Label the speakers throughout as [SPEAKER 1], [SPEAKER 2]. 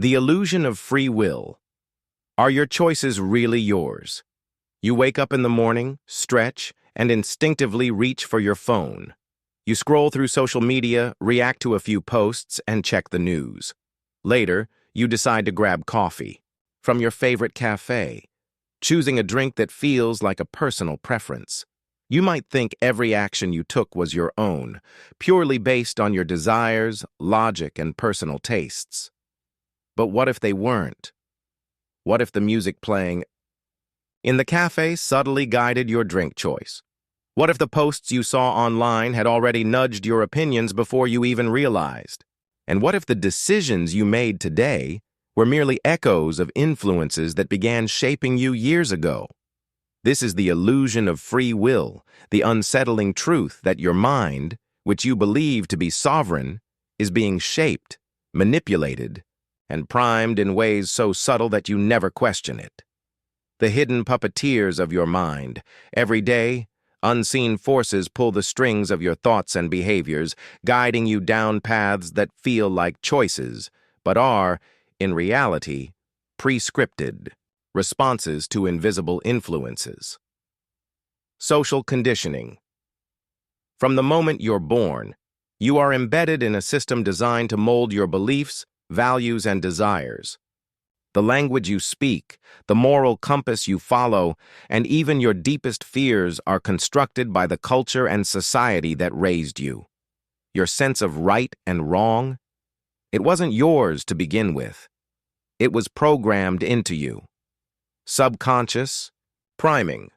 [SPEAKER 1] The illusion of free will. Are your choices really yours? You wake up in the morning, stretch, and instinctively reach for your phone. You scroll through social media, react to a few posts, and check the news. Later, you decide to grab coffee from your favorite cafe, choosing a drink that feels like a personal preference. You might think every action you took was your own, purely based on your desires, logic, and personal tastes. But what if they weren't? What if the music playing in the cafe subtly guided your drink choice? What if the posts you saw online had already nudged your opinions before you even realized? And what if the decisions you made today were merely echoes of influences that began shaping you years ago? This is the illusion of free will, the unsettling truth that your mind, which you believe to be sovereign, is being shaped, manipulated, and primed in ways so subtle that you never question it. The hidden puppeteers of your mind. Every day, unseen forces pull the strings of your thoughts and behaviors, guiding you down paths that feel like choices, but are, in reality, prescripted responses to invisible influences. Social conditioning. From the moment you're born, you are embedded in a system designed to mold your beliefs, values, and desires. The language you speak, the moral compass you follow, and even your deepest fears are constructed by the culture and society that raised you. Your sense of right and wrong? It wasn't yours to begin with. It was programmed into you. Subconscious priming.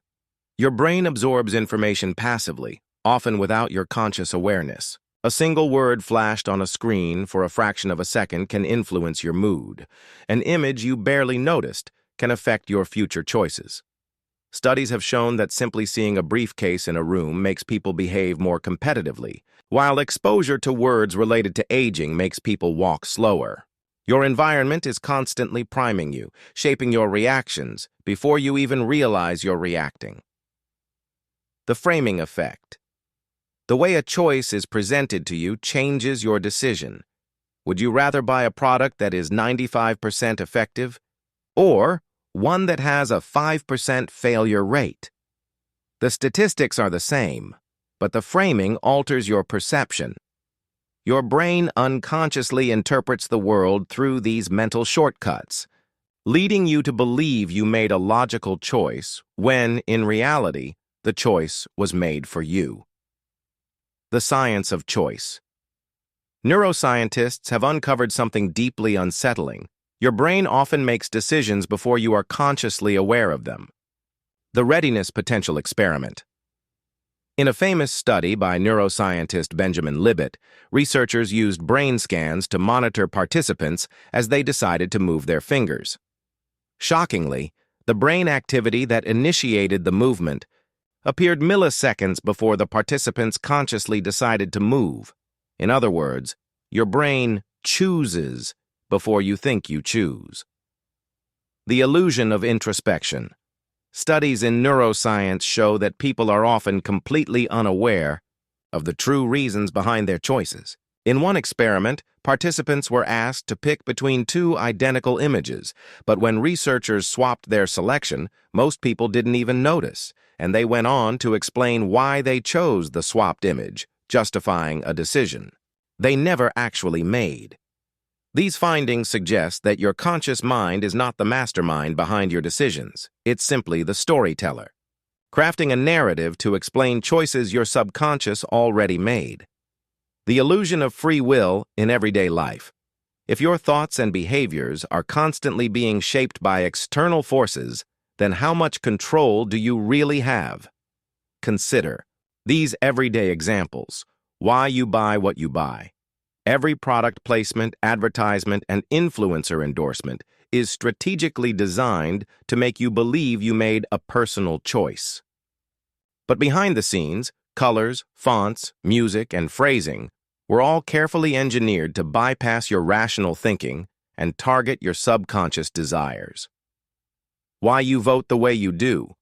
[SPEAKER 1] Your brain absorbs information passively, often without your conscious awareness. A single word flashed on a screen for a fraction of a second can influence your mood. An image you barely noticed can affect your future choices. Studies have shown that simply seeing a briefcase in a room makes people behave more competitively, while exposure to words related to aging makes people walk slower. Your environment is constantly priming you, shaping your reactions before you even realize you're reacting. The framing effect. The way a choice is presented to you changes your decision. Would you rather buy a product that is 95% effective, or one that has a 5% failure rate? The statistics are the same, but the framing alters your perception. Your brain unconsciously interprets the world through these mental shortcuts, leading you to believe you made a logical choice when, in reality, the choice was made for you. The science of choice. Neuroscientists have uncovered something deeply unsettling. Your brain often makes decisions before you are consciously aware of them. The readiness potential experiment. In a famous study by neuroscientist Benjamin Libet, researchers used brain scans to monitor participants as they decided to move their fingers. Shockingly, the brain activity that initiated the movement appeared milliseconds before the participants consciously decided to move. In other words, your brain chooses before you think you choose. The illusion of introspection. Studies in neuroscience show that people are often completely unaware of the true reasons behind their choices. In one experiment, participants were asked to pick between two identical images, but when researchers swapped their selection, most people didn't even notice, and they went on to explain why they chose the swapped image, justifying a decision they never actually made. These findings suggest that your conscious mind is not the mastermind behind your decisions. It's simply the storyteller, crafting a narrative to explain choices your subconscious already made. The illusion of free will in everyday life. If your thoughts and behaviors are constantly being shaped by external forces, then how much control do you really have? Consider these everyday examples. Why you buy what you buy. Every product placement, advertisement, and influencer endorsement is strategically designed to make you believe you made a personal choice. But behind the scenes, colors, fonts, music, and phrasing were all carefully engineered to bypass your rational thinking and target your subconscious desires. Why you vote the way you do.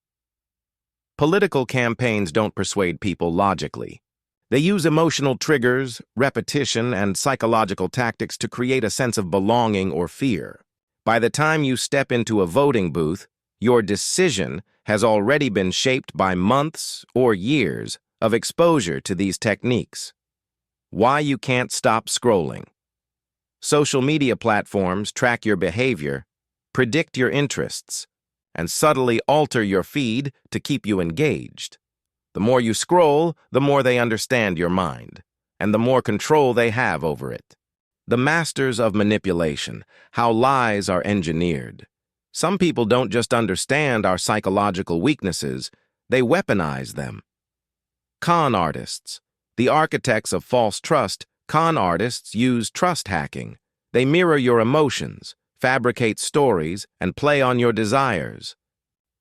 [SPEAKER 1] Political campaigns don't persuade people logically. They use emotional triggers, repetition, and psychological tactics to create a sense of belonging or fear. By the time you step into a voting booth, your decision has already been shaped by months or years of exposure to these techniques. Why you can't stop scrolling. Social media platforms track your behavior, predict your interests, and subtly alter your feed to keep you engaged. The more you scroll, the more they understand your mind, and the more control they have over it. The masters of manipulation, how lies are engineered. Some people don't just understand our psychological weaknesses, they weaponize them. Con artists. The architects of false trust, con artists use trust hacking. They mirror your emotions, fabricate stories, and play on your desires.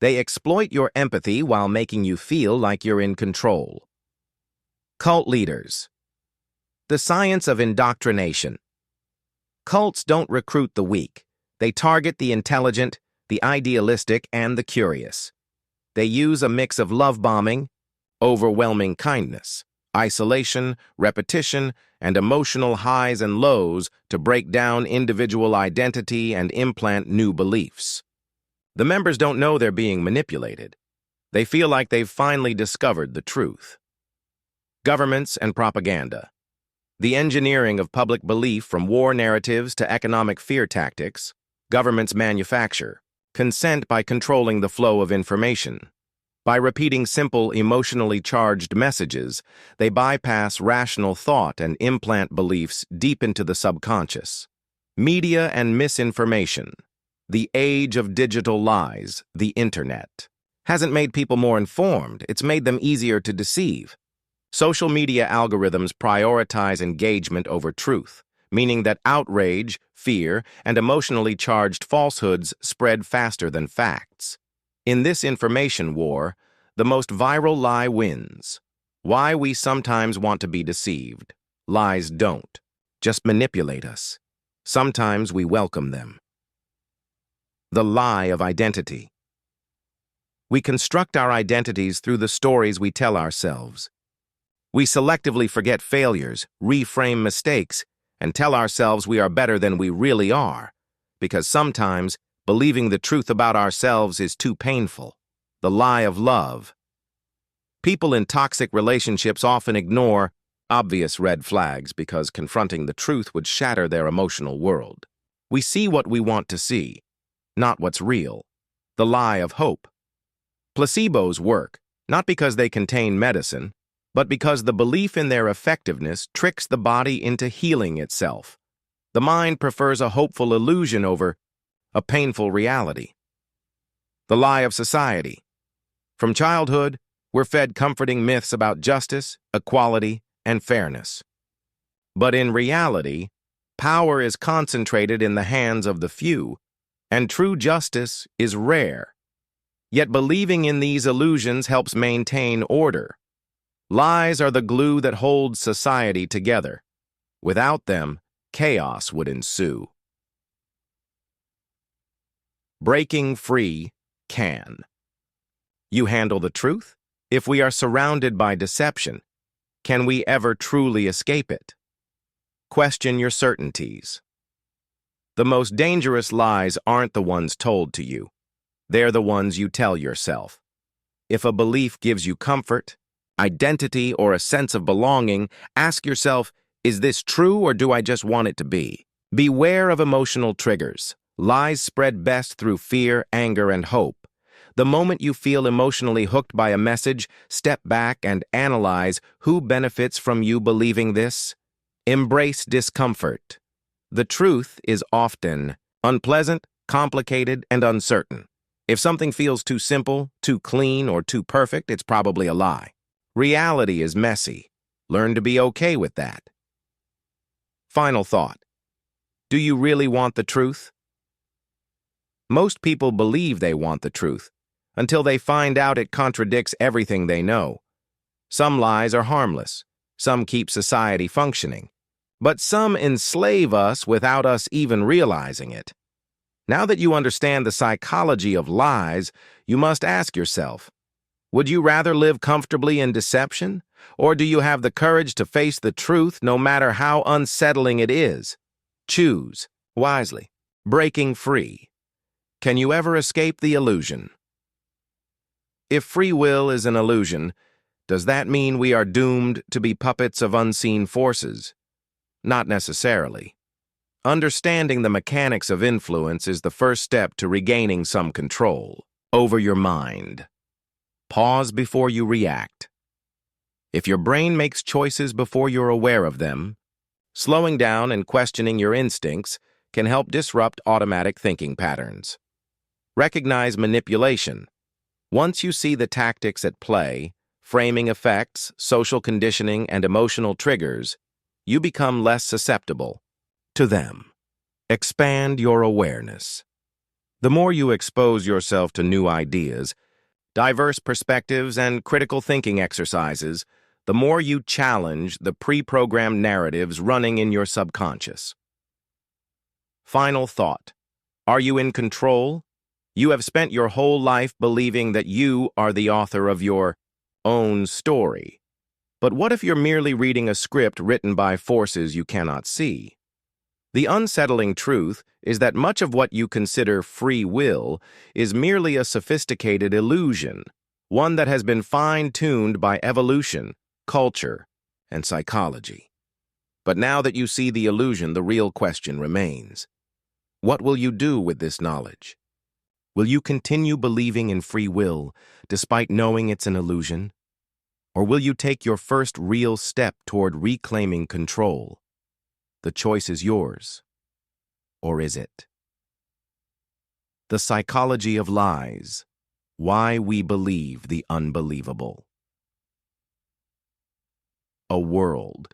[SPEAKER 1] They exploit your empathy while making you feel like you're in control. Cult leaders. The science of indoctrination. Cults don't recruit the weak. They target the intelligent, the idealistic, and the curious. They use a mix of love bombing, overwhelming kindness, isolation, repetition, and emotional highs and lows to break down individual identity and implant new beliefs. The members don't know they're being manipulated. They feel like they've finally discovered the truth. Governments and propaganda. The engineering of public belief from war narratives to economic fear tactics, governments manufacture consent by controlling the flow of information. By repeating simple, emotionally charged messages, they bypass rational thought and implant beliefs deep into the subconscious. Media and misinformation. The age of digital lies, the internet, hasn't made people more informed, it's made them easier to deceive. Social media algorithms prioritize engagement over truth, meaning that outrage, fear, and emotionally charged falsehoods spread faster than facts. In this information war, the most viral lie wins. Why we sometimes want to be deceived. Lies don't. Just manipulate us. Sometimes we welcome them. The lie of identity. We construct our identities through the stories we tell ourselves. We selectively forget failures, reframe mistakes, and tell ourselves we are better than we really are, because sometimes believing the truth about ourselves is too painful. The lie of love. People in toxic relationships often ignore obvious red flags because confronting the truth would shatter their emotional world. We see what we want to see, not what's real. The lie of hope. Placebos work, not because they contain medicine, but because the belief in their effectiveness tricks the body into healing itself. The mind prefers a hopeful illusion over a painful reality. The lie of society. From childhood, we're fed comforting myths about justice, equality, and fairness. But in reality, power is concentrated in the hands of the few, and true justice is rare. Yet believing in these illusions helps maintain order. Lies are the glue that holds society together. Without them, chaos would ensue. Breaking free can. You handle the truth? If we are surrounded by deception, can we ever truly escape it? Question your certainties. The most dangerous lies aren't the ones told to you. They're the ones you tell yourself. If a belief gives you comfort, identity, or a sense of belonging, ask yourself, is this true or do I just want it to be? Beware of emotional triggers. Lies spread best through fear, anger, and hope. The moment you feel emotionally hooked by a message, step back and analyze who benefits from you believing this. Embrace discomfort. The truth is often unpleasant, complicated, and uncertain. If something feels too simple, too clean, or too perfect, it's probably a lie. Reality is messy. Learn to be okay with that. Final thought. Do you really want the truth? Most people believe they want the truth until they find out it contradicts everything they know. Some lies are harmless. Some keep society functioning. But some enslave us without us even realizing it. Now that you understand the psychology of lies, you must ask yourself, would you rather live comfortably in deception Or do you have the courage to face the truth no matter how unsettling it is? Choose wisely. Breaking free. Can you ever escape the illusion? If free will is an illusion, does that mean we are doomed to be puppets of unseen forces? Not necessarily. Understanding the mechanics of influence is the first step to regaining some control over your mind. Pause before you react. If your brain makes choices before you're aware of them, slowing down and questioning your instincts can help disrupt automatic thinking patterns. Recognize manipulation. Once you see the tactics at play, framing effects, social conditioning, and emotional triggers, you become less susceptible to them. Expand your awareness. The more you expose yourself to new ideas, diverse perspectives, and critical thinking exercises, the more you challenge the pre-programmed narratives running in your subconscious. Final thought. Are you in control? You have spent your whole life believing that you are the author of your own story. But what if you're merely reading a script written by forces you cannot see? The unsettling truth is that much of what you consider free will is merely a sophisticated illusion, one that has been fine-tuned by evolution, culture, and psychology. But now that you see the illusion, the real question remains. What will you do with this knowledge? Will you continue believing in free will despite knowing it's an illusion? Or will you take your first real step toward reclaiming control? The choice is yours. Or is it? The Psychology of Lies. Why we believe the unbelievable. A world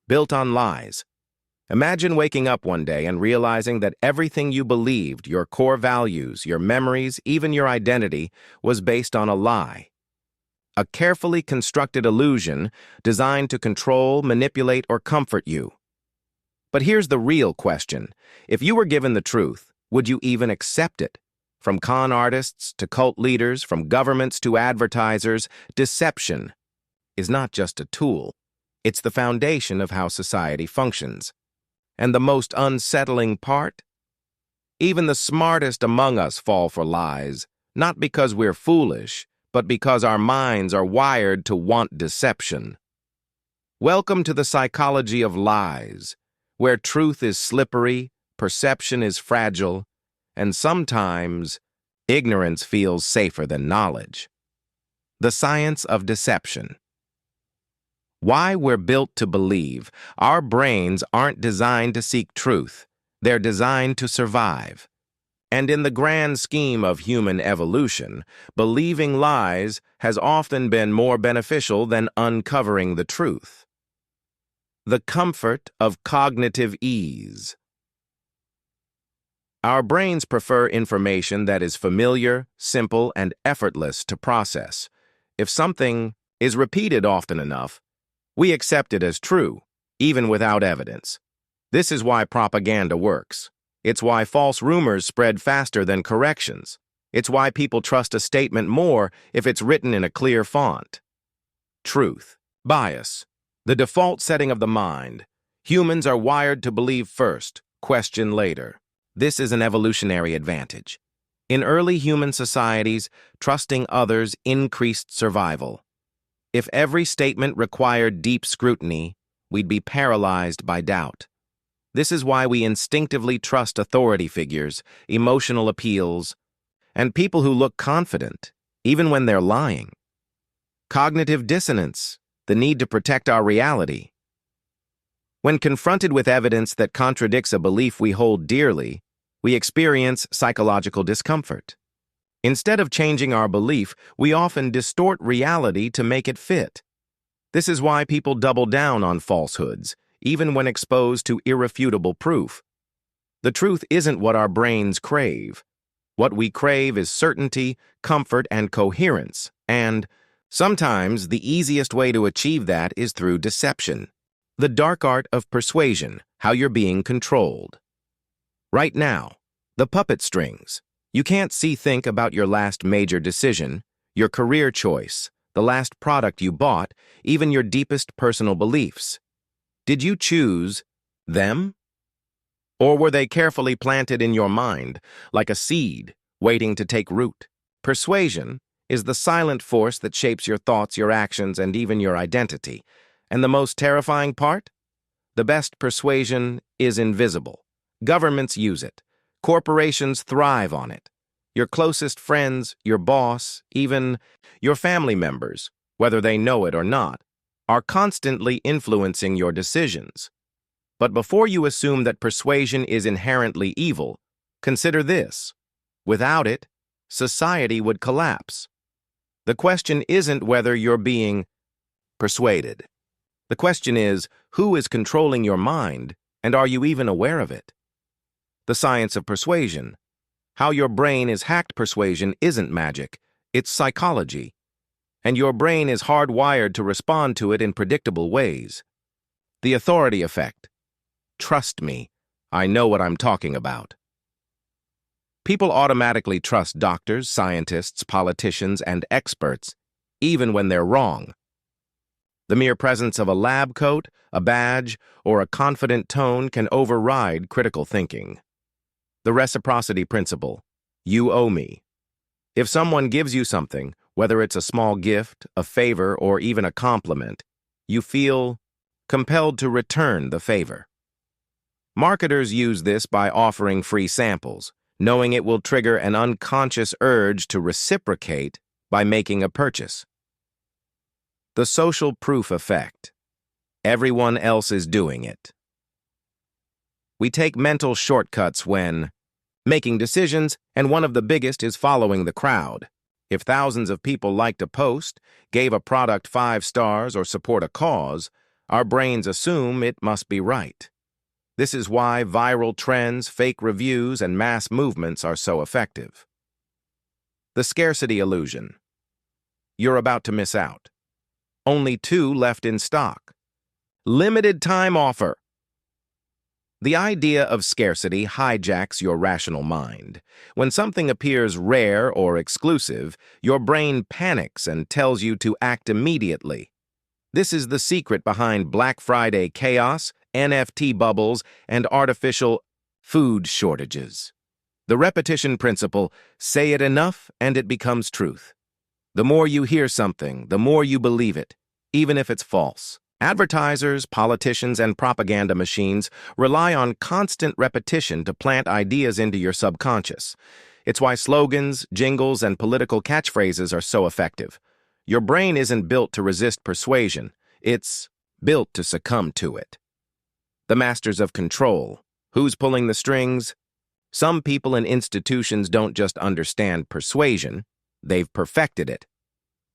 [SPEAKER 1] built on lies. Imagine waking up one day and realizing that everything you believed, your core values, your memories, even your identity, was based on a lie. A carefully constructed illusion designed to control, manipulate, or comfort you. But here's the real question. If you were given the truth, would you even accept it? From con artists to cult leaders, from governments to advertisers, deception is not just a tool. It's the foundation of how society functions. And the most unsettling part? Even the smartest among us fall for lies, not because we're foolish, but because our minds are wired to want deception. Welcome to the Psychology of Lies, where truth is slippery, perception is fragile, and sometimes ignorance feels safer than knowledge. The Science of Deception. Why we're built to believe. Our brains aren't designed to seek truth. They're designed to survive. And in the grand scheme of human evolution, believing lies has often been more beneficial than uncovering the truth. The comfort of cognitive ease. Our brains prefer information that is familiar, simple, and effortless to process. If something is repeated often enough, we accept it as true, even without evidence. This is why propaganda works. It's why false rumors spread faster than corrections. It's why people trust a statement more if it's written in a clear font. Truth. Bias. The default setting of the mind. Humans are wired to believe first, question later. This is an evolutionary advantage. In early human societies, trusting others increased survival. If every statement required deep scrutiny, we'd be paralyzed by doubt. This is why we instinctively trust authority figures, emotional appeals, and people who look confident, even when they're lying. Cognitive dissonance, the need to protect our reality. When confronted with evidence that contradicts a belief we hold dearly, we experience psychological discomfort. Instead of changing our belief, we often distort reality to make it fit. This is why people double down on falsehoods, even when exposed to irrefutable proof. The truth isn't what our brains crave. What we crave is certainty, comfort, and coherence, and sometimes the easiest way to achieve that is through deception. The dark art of persuasion, how you're being controlled. Right now, the puppet strings. You can't think about your last major decision, your career choice, the last product you bought, even your deepest personal beliefs. Did you choose them? Or were they carefully planted in your mind, like a seed, waiting to take root? Persuasion is the silent force that shapes your thoughts, your actions, and even your identity. And the most terrifying part? The best persuasion is invisible. Governments use it. Corporations thrive on it. Your closest friends, your boss, even your family members, whether they know it or not, are constantly influencing your decisions. But before you assume that persuasion is inherently evil, consider this. Without it, society would collapse. The question isn't whether you're being persuaded. The question is, who is controlling your mind, and are you even aware of it? The science of persuasion. How your brain is hacked. Persuasion isn't magic, it's psychology. And your brain is hardwired to respond to it in predictable ways. The authority effect. Trust me, I know what I'm talking about. People automatically trust doctors, scientists, politicians, and experts, even when they're wrong. The mere presence of a lab coat, a badge, or a confident tone can override critical thinking. The reciprocity principle. You owe me. If someone gives you something, whether it's a small gift, a favor, or even a compliment, you feel compelled to return the favor. Marketers use this by offering free samples, knowing it will trigger an unconscious urge to reciprocate by making a purchase. The social proof effect. Everyone else is doing it. We take mental shortcuts when making decisions, and one of the biggest is following the crowd. If thousands of people liked a post, gave a product 5 stars, or support a cause, our brains assume it must be right. This is why viral trends, fake reviews, and mass movements are so effective. The scarcity illusion. You're about to miss out. Only 2 left in stock. Limited time offer. The idea of scarcity hijacks your rational mind. When something appears rare or exclusive, your brain panics and tells you to act immediately. This is the secret behind Black Friday chaos, NFT bubbles, and artificial food shortages. The repetition principle, say it enough and it becomes truth. The more you hear something, the more you believe it, even if it's false. Advertisers, politicians, and propaganda machines rely on constant repetition to plant ideas into your subconscious. It's why slogans, jingles, and political catchphrases are so effective. Your brain isn't built to resist persuasion. It's built to succumb to it. The masters of control. Who's pulling the strings? Some people and institutions don't just understand persuasion, they've perfected it.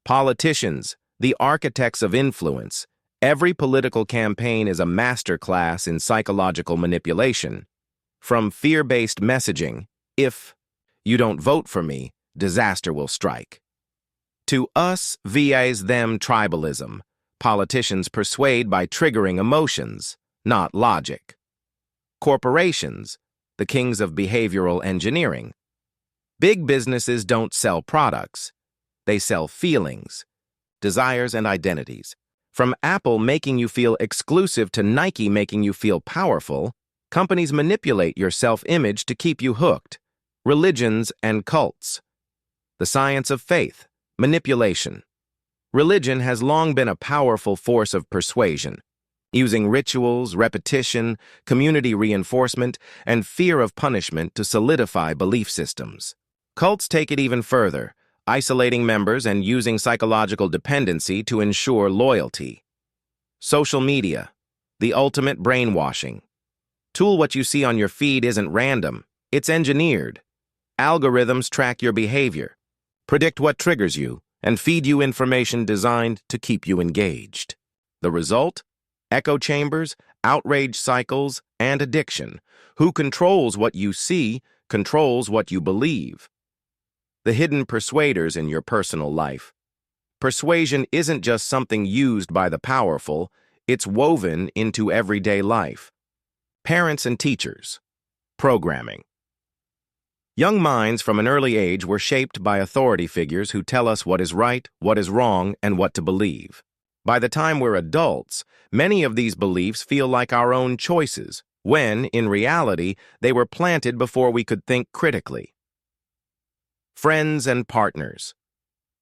[SPEAKER 1] Politicians, the architects of influence. Every political campaign is a masterclass in psychological manipulation. From fear-based messaging, if you don't vote for me, disaster will strike, to us vs them tribalism. Politicians persuade by triggering emotions, not logic. Corporations, the kings of behavioral engineering. Big businesses don't sell products. They sell feelings, desires, and identities. From Apple making you feel exclusive to Nike making you feel powerful, companies manipulate your self-image to keep you hooked. Religions and cults. The science of faith, manipulation. Religion has long been a powerful force of persuasion, using rituals, repetition, community reinforcement, and fear of punishment to solidify belief systems. Cults take it even further, isolating members and using psychological dependency to ensure loyalty. Social media, the ultimate brainwashing. Tool. What you see on your feed isn't random, it's engineered. Algorithms track your behavior, predict what triggers you, and feed you information designed to keep you engaged. The result? Echo chambers, outrage cycles, and addiction. Who controls what you see controls what you believe. The hidden persuaders in your personal life. Persuasion isn't just something used by the powerful, it's woven into everyday life. Parents and teachers. Programming. Young minds from an early age were shaped by authority figures who tell us what is right, what is wrong, and what to believe. By the time we're adults, many of these beliefs feel like our own choices, when, in reality, they were planted before we could think critically. Friends and partners.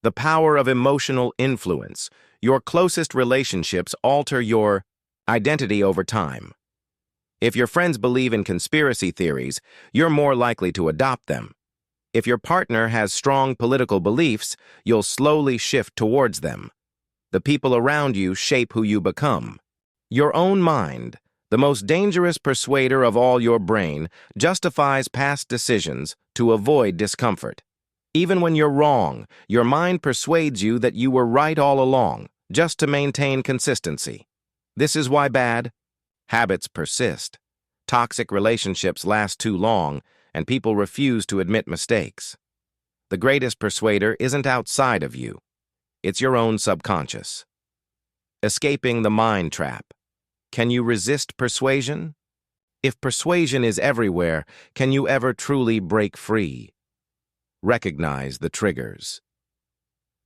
[SPEAKER 1] The power of emotional influence. Your closest relationships alter your identity over time. If your friends believe in conspiracy theories, you're more likely to adopt them. If your partner has strong political beliefs, you'll slowly shift towards them. The people around you shape who you become. Your own mind, the most dangerous persuader of all your brain, justifies past decisions to avoid discomfort. Even when you're wrong, your mind persuades you that you were right all along, just to maintain consistency. This is why bad habits persist. Toxic relationships last too long, and people refuse to admit mistakes. The greatest persuader isn't outside of you. It's your own subconscious. Escaping the mind trap. Can you resist persuasion? If persuasion is everywhere, can you ever truly break free? Recognize the triggers.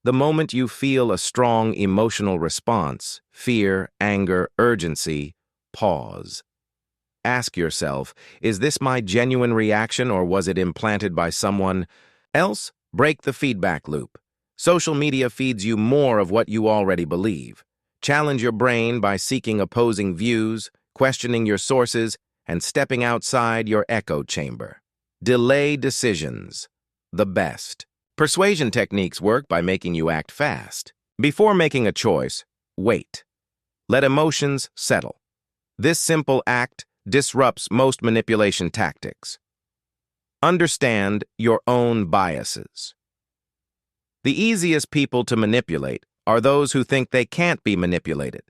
[SPEAKER 1] The moment you feel a strong emotional response, fear, anger, urgency, pause. Ask yourself, is this my genuine reaction or was it implanted by someone else? Break the feedback loop. Social media feeds you more of what you already believe. Challenge your brain by seeking opposing views, questioning your sources, and stepping outside your echo chamber. Delay decisions. The best. Persuasion techniques work by making you act fast. Before making a choice, wait. Let emotions settle. This simple act disrupts most manipulation tactics. Understand your own biases. The easiest people to manipulate are those who think they can't be manipulated.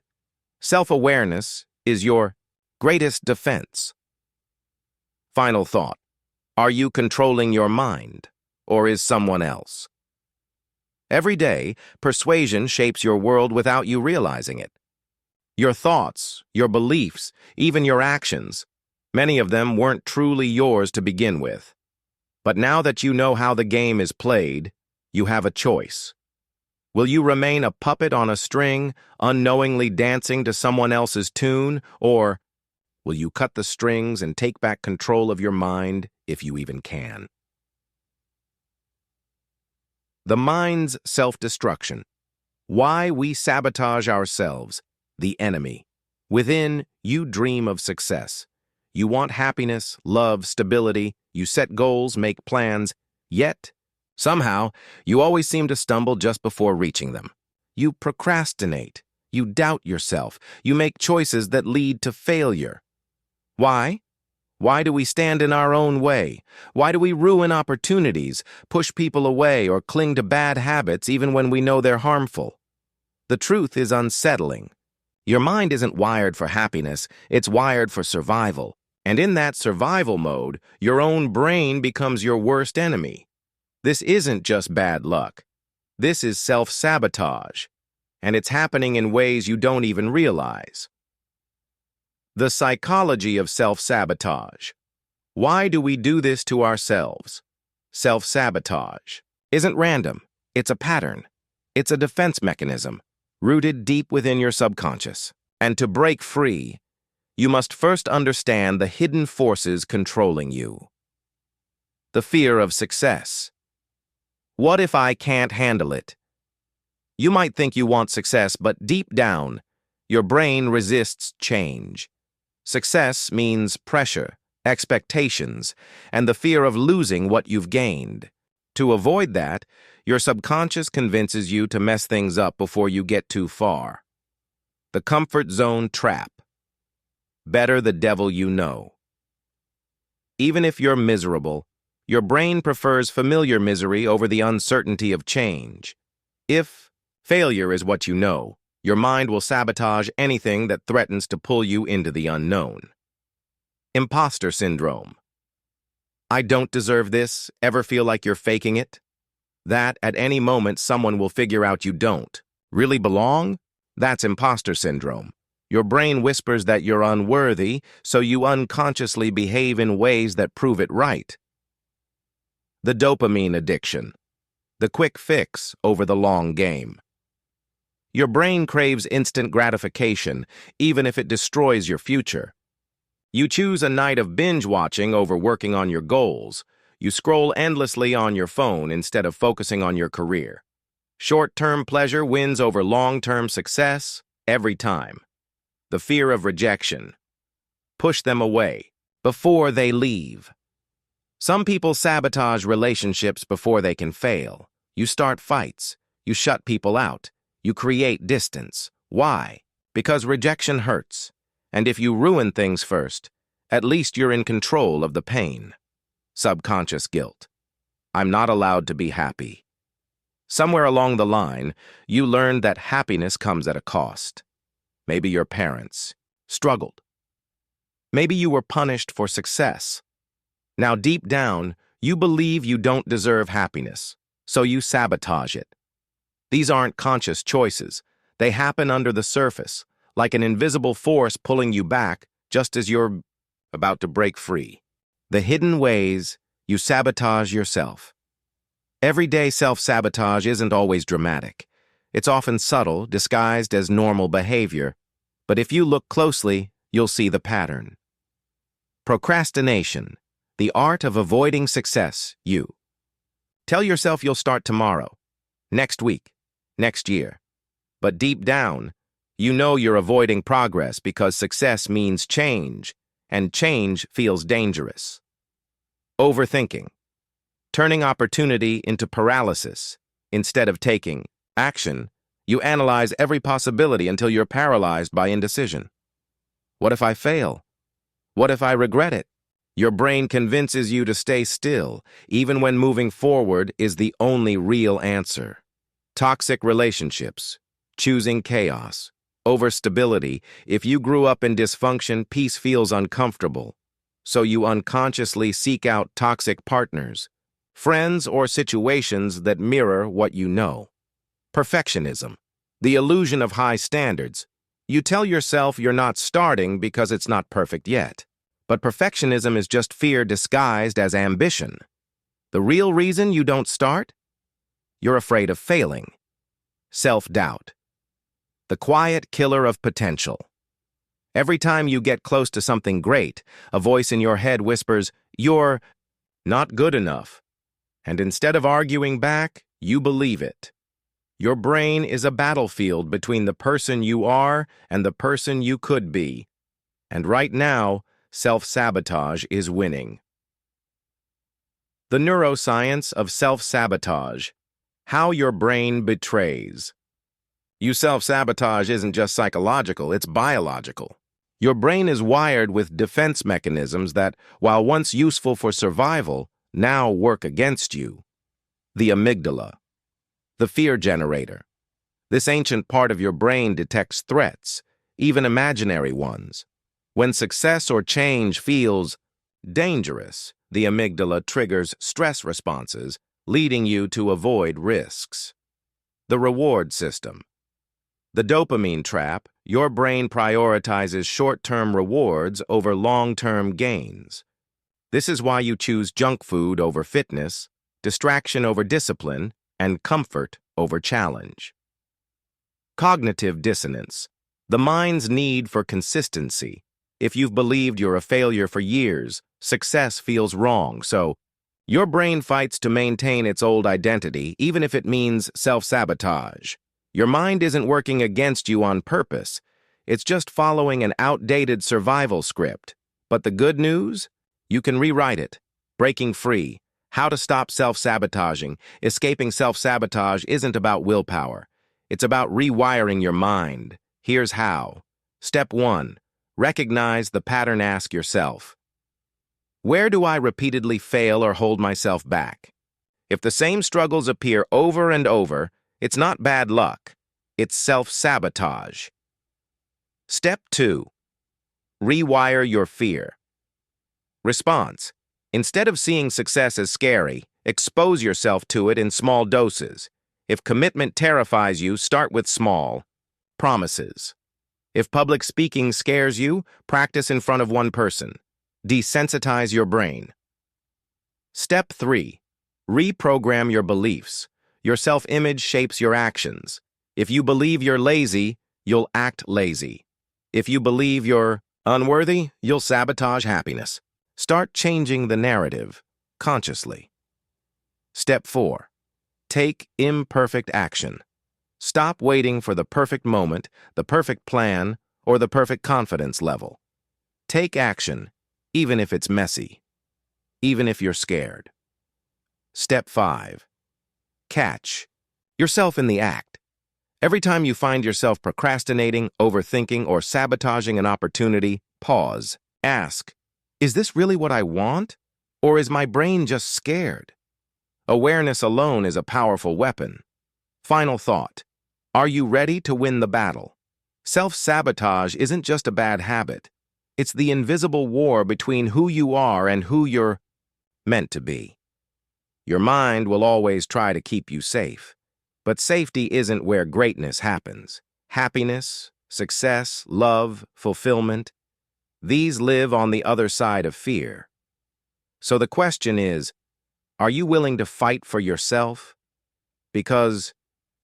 [SPEAKER 1] Self-awareness is your greatest defense. Final thought. Are you controlling your mind, or is someone else? Every day, persuasion shapes your world without you realizing it. Your thoughts, your beliefs, even your actions, many of them weren't truly yours to begin with. But now that you know how the game is played, you have a choice. Will you remain a puppet on a string, unknowingly dancing to someone else's tune, or will you cut the strings and take back control of your mind, if you even can? The mind's self-destruction. Why we sabotage ourselves. The enemy. Within, you dream of success. You want happiness, love, stability. You set goals, make plans. Yet, somehow, you always seem to stumble just before reaching them. You procrastinate. You doubt yourself. You make choices that lead to failure. Why? Why do we stand in our own way? Why do we ruin opportunities, push people away, or cling to bad habits even when we know they're harmful? The truth is unsettling. Your mind isn't wired for happiness, it's wired for survival. And in that survival mode, your own brain becomes your worst enemy. This isn't just bad luck. This is self-sabotage. And it's happening in ways you don't even realize. The psychology of self-sabotage. Why do we do this to ourselves? Self-sabotage isn't random. It's a pattern. It's a defense mechanism, rooted deep within your subconscious. And to break free, you must first understand the hidden forces controlling you. The fear of success. What if I can't handle it? You might think you want success, but deep down, your brain resists change. Success means pressure, expectations, and the fear of losing what you've gained. To avoid that, your subconscious convinces you to mess things up before you get too far. The comfort zone trap. Better the devil you know. Even if you're miserable, your brain prefers familiar misery over the uncertainty of change. If failure is what you know, your mind will sabotage anything that threatens to pull you into the unknown. Imposter syndrome. I don't deserve this. Ever feel like you're faking it? That at any moment someone will figure out you don't really belong? That's imposter syndrome. Your brain whispers that you're unworthy, so you unconsciously behave in ways that prove it right. The dopamine addiction. The quick fix over the long game. Your brain craves instant gratification, even if it destroys your future. You choose a night of binge-watching over working on your goals. You scroll endlessly on your phone instead of focusing on your career. Short-term pleasure wins over long-term success every time. The fear of rejection. Push them away before they leave. Some people sabotage relationships before they can fail. You start fights. You shut people out. You create distance. Why? Because rejection hurts. And if you ruin things first, at least you're in control of the pain. Subconscious guilt. I'm not allowed to be happy. Somewhere along the line, you learned that happiness comes at a cost. Maybe your parents struggled. Maybe you were punished for success. Now deep down, you believe you don't deserve happiness, so you sabotage it. These aren't conscious choices. They happen under the surface, like an invisible force pulling you back just as you're about to break free. The hidden ways you sabotage yourself. Everyday self-sabotage isn't always dramatic. It's often subtle, disguised as normal behavior. But if you look closely, you'll see the pattern. Procrastination, the art of avoiding success. You tell yourself you'll start tomorrow, next week, next year. But deep down, you know you're avoiding progress because success means change, and change feels dangerous. Overthinking, turning opportunity into paralysis. Instead of taking action, you analyze every possibility until you're paralyzed by indecision. What if I fail? What if I regret it? Your brain convinces you to stay still, even when moving forward is the only real answer. Toxic relationships, choosing chaos, over stability. If you grew up in dysfunction, peace feels uncomfortable. So you unconsciously seek out toxic partners, friends, or situations that mirror what you know. Perfectionism, the illusion of high standards. You tell yourself you're not starting because it's not perfect yet. But perfectionism is just fear disguised as ambition. The real reason you don't start? You're afraid of failing. Self-doubt, the quiet killer of potential. Every time you get close to something great, a voice in your head whispers, "You're not good enough." And instead of arguing back, you believe it. Your brain is a battlefield between the person you are and the person you could be. And right now, self-sabotage is winning. The neuroscience of self-sabotage. How your brain betrays. You self-sabotage isn't just psychological, it's biological. Your brain is wired with defense mechanisms that, while once useful for survival, now work against you. The amygdala, the fear generator. This ancient part of your brain detects threats, even imaginary ones. When success or change feels dangerous, the amygdala triggers stress responses, leading you to avoid risks. The reward system. The dopamine trap. Your brain prioritizes short-term rewards over long-term gains. This is why you choose junk food over fitness, distraction over discipline, and comfort over challenge. Cognitive dissonance. The mind's need for consistency. If you've believed you're a failure for years, success feels wrong, so your brain fights to maintain its old identity, even if it means self-sabotage. Your mind isn't working against you on purpose. It's just following an outdated survival script. But the good news? You can rewrite it. Breaking free. How to stop self-sabotaging. Escaping self-sabotage isn't about willpower. It's about rewiring your mind. Here's how. Step 1. Recognize the pattern. Ask yourself, where do I repeatedly fail or hold myself back? If the same struggles appear over and over, it's not bad luck. It's self-sabotage. Step 2. Rewire your fear. Response. Instead of seeing success as scary, expose yourself to it in small doses. If commitment terrifies you, start with small promises. If public speaking scares you, practice in front of one person. Desensitize your brain. Step 3. Reprogram your beliefs. Your self-image shapes your actions. If you believe you're lazy, you'll act lazy. If you believe you're unworthy, you'll sabotage happiness. Start changing the narrative consciously. Step 4. Take imperfect action. Stop waiting for the perfect moment, the perfect plan, or the perfect confidence level. Take action, even if it's messy, even if you're scared. Step 5. Catch yourself in the act. Every time you find yourself procrastinating, overthinking, or sabotaging an opportunity, pause. Ask, is this really what I want? Or is my brain just scared? Awareness alone is a powerful weapon. Final thought. Are you ready to win the battle? Self-sabotage isn't just a bad habit. It's the invisible war between who you are and who you're meant to be. Your mind will always try to keep you safe. But safety isn't where greatness happens. Happiness, success, love, fulfillment, these live on the other side of fear. So the question is, are you willing to fight for yourself? Because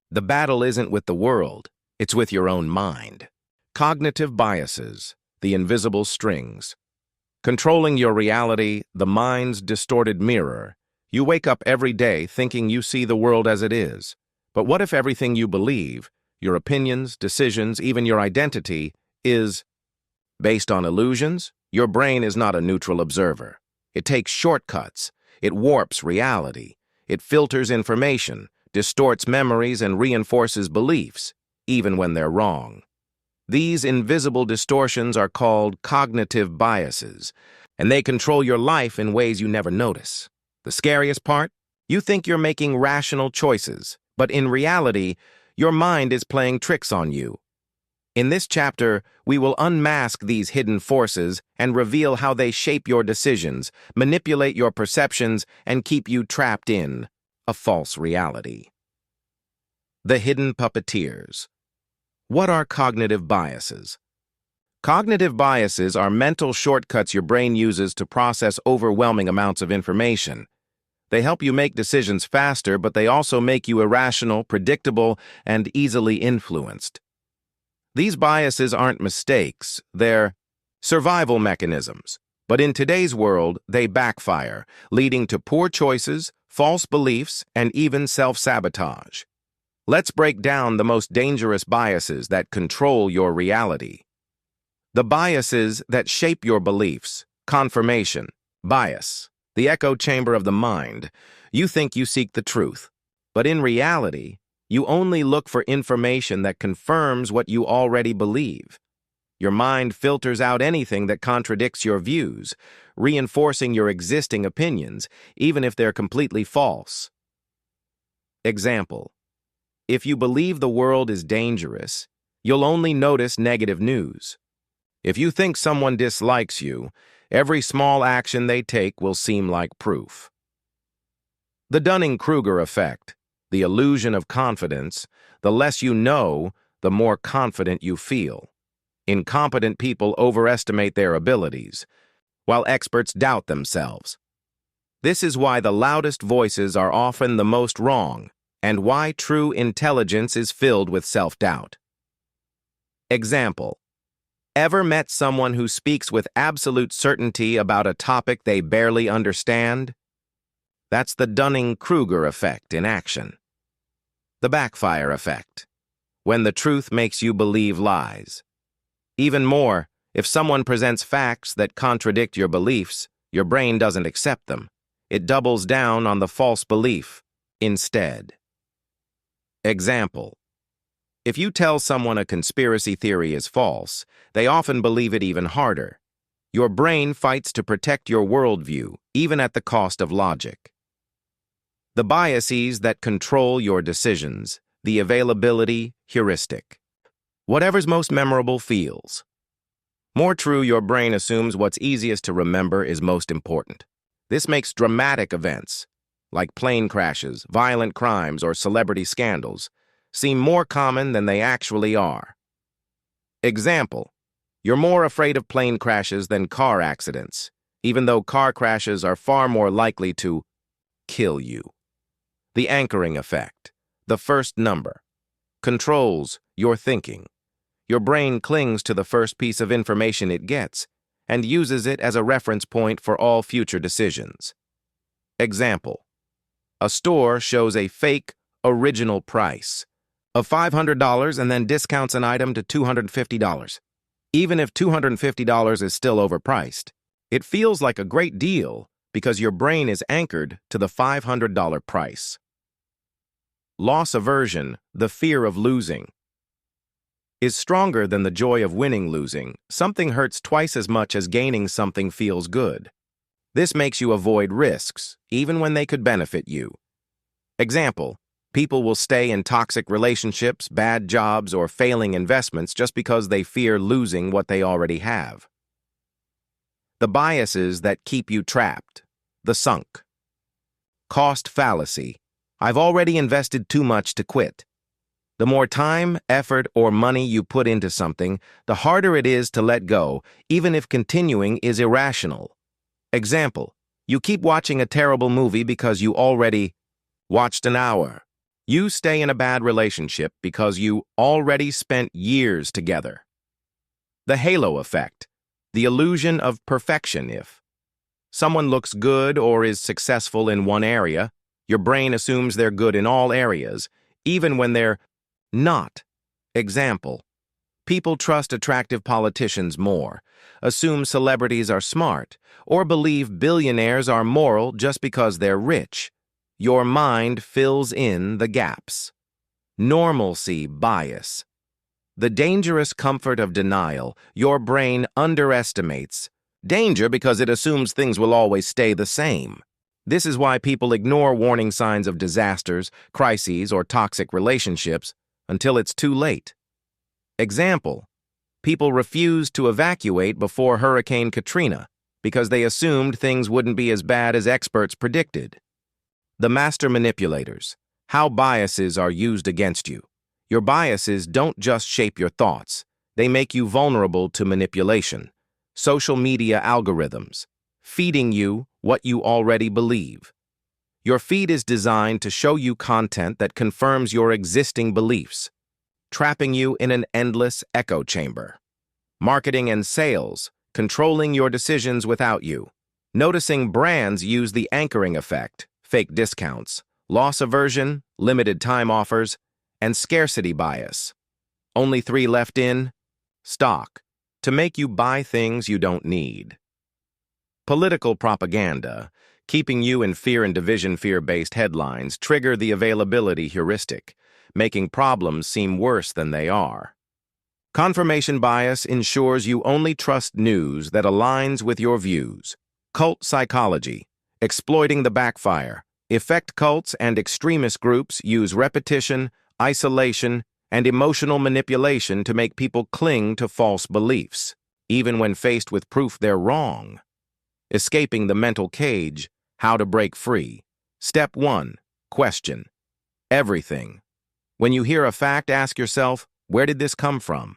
[SPEAKER 1] the battle isn't with the world, it's with your own mind. Cognitive biases, the invisible strings. Controlling your reality, the mind's distorted mirror. You wake up every day thinking you see the world as it is. But what if everything you believe, your opinions, decisions, even your identity, is based on illusions? Your brain is not a neutral observer. It takes shortcuts. It warps reality. It filters information, distorts memories, and reinforces beliefs, even when they're wrong. These invisible distortions are called cognitive biases, and they control your life in ways you never notice. The scariest part? You think you're making rational choices, but in reality, your mind is playing tricks on you. In this chapter, we will unmask these hidden forces and reveal how they shape your decisions, manipulate your perceptions, and keep you trapped in a false reality. The hidden puppeteers. What are cognitive biases? Cognitive biases are mental shortcuts your brain uses to process overwhelming amounts of information. They help you make decisions faster, but they also make you irrational, predictable, and easily influenced. These biases aren't mistakes, they're survival mechanisms. But in today's world, they backfire, leading to poor choices, false beliefs, and even self-sabotage. Let's break down the most dangerous biases that control your reality. The biases that shape your beliefs. Confirmation bias. The echo chamber of the mind. You think you seek the truth, but in reality, you only look for information that confirms what you already believe. Your mind filters out anything that contradicts your views, reinforcing your existing opinions, even if they're completely false. Example: if you believe the world is dangerous, you'll only notice negative news. If you think someone dislikes you, every small action they take will seem like proof. The Dunning-Kruger effect, the illusion of confidence. The less you know, the more confident you feel. Incompetent people overestimate their abilities, while experts doubt themselves. This is why the loudest voices are often the most wrong, and why true intelligence is filled with self-doubt. Example: ever met someone who speaks with absolute certainty about a topic they barely understand? That's the Dunning-Kruger effect in action. The backfire effect. When the truth makes you believe lies. Even more, if someone presents facts that contradict your beliefs, your brain doesn't accept them. It doubles down on the false belief instead. Example: if you tell someone a conspiracy theory is false, they often believe it even harder. Your brain fights to protect your worldview, even at the cost of logic. The biases that control your decisions. The availability heuristic. Whatever's most memorable feels. More true, your brain assumes what's easiest to remember is most important. This makes dramatic events, like plane crashes, violent crimes, or celebrity scandals, seem more common than they actually are. Example: you're more afraid of plane crashes than car accidents, even though car crashes are far more likely to kill you. The anchoring effect, the first number, controls your thinking. Your brain clings to the first piece of information it gets and uses it as a reference point for all future decisions. Example: a store shows a fake, original price of $500 and then discounts an item to $250. Even if $250 is still overpriced, it feels like a great deal because your brain is anchored to the $500 price. Loss aversion, the fear of losing, is stronger than the joy of winning. Losing something hurts twice as much as gaining something feels good. This makes you avoid risks, even when they could benefit you. Example: people will stay in toxic relationships, bad jobs, or failing investments just because they fear losing what they already have. The biases that keep you trapped, the sunk cost fallacy. I've already invested too much to quit. The more time, effort, or money you put into something, the harder it is to let go, even if continuing is irrational. Example: you keep watching a terrible movie because you already watched an hour. You stay in a bad relationship because you already spent years together. The halo effect, the illusion of perfection. If someone looks good or is successful in one area, your brain assumes they're good in all areas, even when they're not. Example: people trust attractive politicians more, assume celebrities are smart, or believe billionaires are moral just because they're rich. Your mind fills in the gaps. Normalcy bias, the dangerous comfort of denial. Your brain underestimates danger because it assumes things will always stay the same. This is why people ignore warning signs of disasters, crises, or toxic relationships until it's too late. Example: people refused to evacuate before Hurricane Katrina because they assumed things wouldn't be as bad as experts predicted. The master manipulators, how biases are used against you. Your biases don't just shape your thoughts, they make you vulnerable to manipulation. Social media algorithms, feeding you what you already believe. Your feed is designed to show you content that confirms your existing beliefs, trapping you in an endless echo chamber. Marketing and sales, controlling your decisions without you. Noticing brands use the anchoring effect, fake discounts, loss aversion, limited time offers, and scarcity bias. Only 3 left in stock, to make you buy things you don't need. Political propaganda, keeping you in fear and division. Fear-based headlines trigger the availability heuristic, making problems seem worse than they are. Confirmation bias ensures you only trust news that aligns with your views. Cult psychology, exploiting the backfire. Effect cults and extremist groups use repetition, isolation, and emotional manipulation to make people cling to false beliefs, even when faced with proof they're wrong. Escaping the mental cage, how to break free. Step 1. Question everything. When you hear a fact, ask yourself, where did this come from?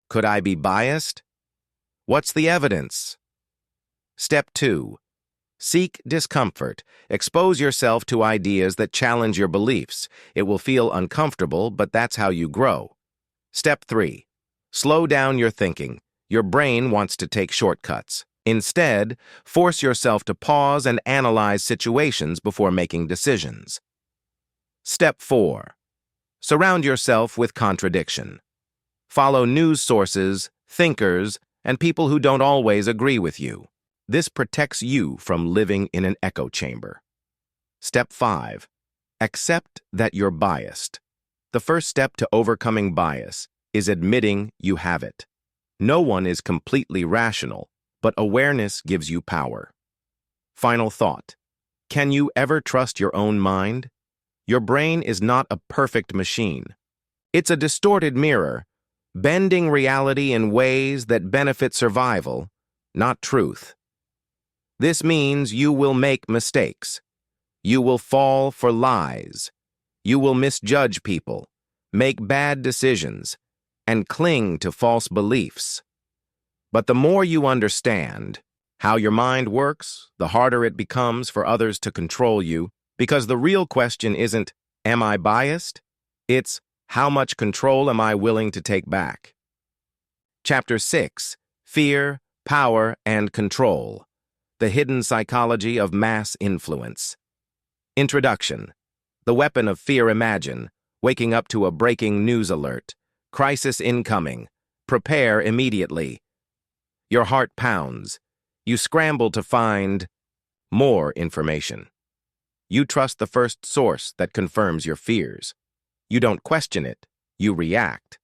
[SPEAKER 1] Could I be biased? What's the evidence? Step 2. Seek discomfort. Expose yourself to ideas that challenge your beliefs. It will feel uncomfortable, but that's how you grow. Step 3. Slow down your thinking. Your brain wants to take shortcuts. Instead, force yourself to pause and analyze situations before making decisions. Step 4. Surround yourself with contradiction. Follow news sources, thinkers, and people who don't always agree with you. This protects you from living in an echo chamber. Step 5. Accept that you're biased. The first step to overcoming bias is admitting you have it. No one is completely rational, but awareness gives you power. Final thought. Can you ever trust your own mind? Your brain is not a perfect machine. It's a distorted mirror, bending reality in ways that benefit survival, not truth. This means you will make mistakes. You will fall for lies. You will misjudge people, make bad decisions, and cling to false beliefs. But the more you understand How your mind works, the harder it becomes for others to control you, because the real question isn't, am I biased? It's, how much control am I willing to take back? Chapter 6, Fear, Power, and Control. The Hidden Psychology of Mass Influence. Introduction. The weapon of fear. Imagine waking up to a breaking news alert. Crisis incoming. Prepare immediately. Your heart pounds. You scramble to find more information. You trust the first source that confirms your fears. You don't question it. You react.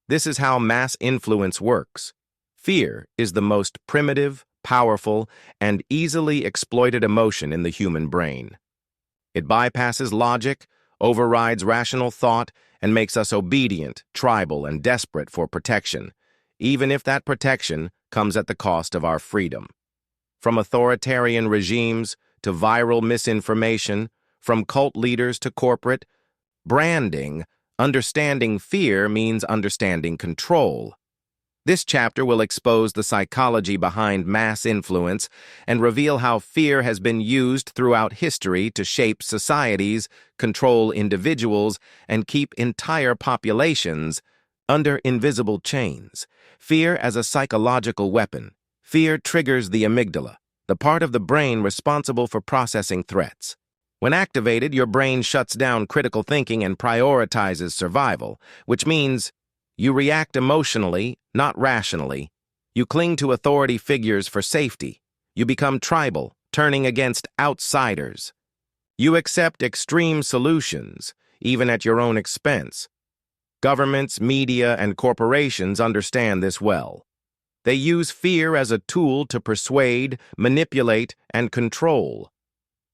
[SPEAKER 1] This is how mass influence works. Fear is the most primitive, powerful, and easily exploited emotion in the human brain. It bypasses logic, overrides rational thought, and makes us obedient, tribal, and desperate for protection, even if that protection comes at the cost of our freedom. From authoritarian regimes to viral misinformation, from cult leaders to corporate branding, understanding fear means understanding control. This chapter will expose the psychology behind mass influence and reveal how fear has been used throughout history to shape societies, control individuals, and keep entire populations under invisible chains. Fear as a psychological weapon. Fear triggers the amygdala, the part of the brain responsible for processing threats. When activated, your brain shuts down critical thinking and prioritizes survival, which means you react emotionally, not rationally. You cling to authority figures for safety. You become tribal, turning against outsiders. You accept extreme solutions, even at your own expense. Governments, media, and corporations understand this well. They use fear as a tool to persuade, manipulate, and control.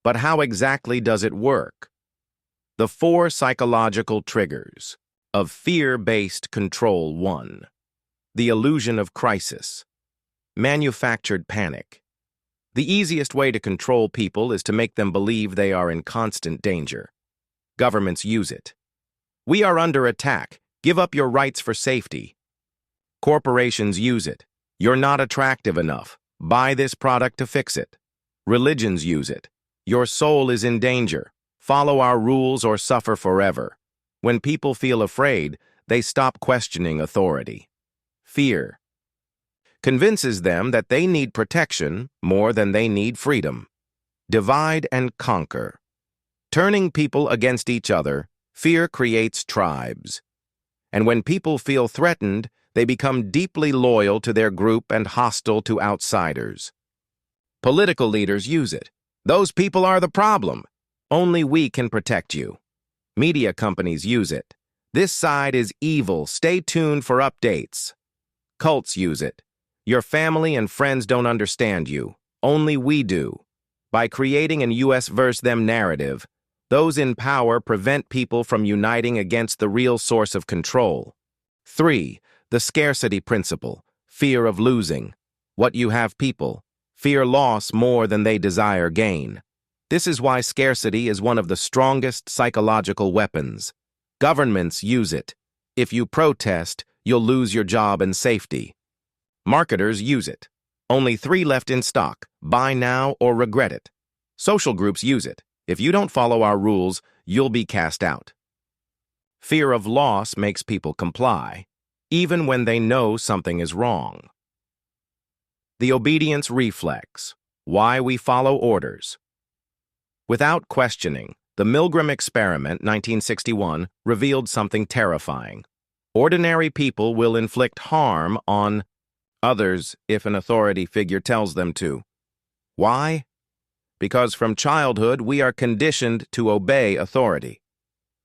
[SPEAKER 1] But how exactly does it work? The 4 psychological triggers of fear-based control. 1. The illusion of crisis. Manufactured panic. The easiest way to control people is to make them believe they are in constant danger. Governments use it. We are under attack. Give up your rights for safety. Corporations use it. You're not attractive enough. Buy this product to fix it. Religions use it. Your soul is in danger. Follow our rules or suffer forever. When people feel afraid, they stop questioning authority. Fear convinces them that they need protection more than they need freedom. Divide and conquer. Turning people against each other, fear creates tribes. And when people feel threatened, they become deeply loyal to their group and hostile to outsiders. Political leaders use it. Those people are the problem. Only we can protect you. Media companies use it. This side is evil. Stay tuned for updates. Cults use it. Your family and friends don't understand you. Only we do. By creating an US versus them narrative, those in power prevent people from uniting against the real source of control. 3. The scarcity principle. Fear of losing. What you have, people fear loss more than they desire gain. This is why scarcity is one of the strongest psychological weapons. Governments use it. If you protest, you'll lose your job and safety. Marketers use it. Only 3 left in stock. Buy now or regret it. Social groups use it. If you don't follow our rules, you'll be cast out. Fear of loss makes people comply, even when they know something is wrong. The obedience reflex. Why we follow orders. Without questioning, the Milgram experiment, 1961, revealed something terrifying. Ordinary people will inflict harm on others if an authority figure tells them to. Why? Because from childhood we are conditioned to obey authority.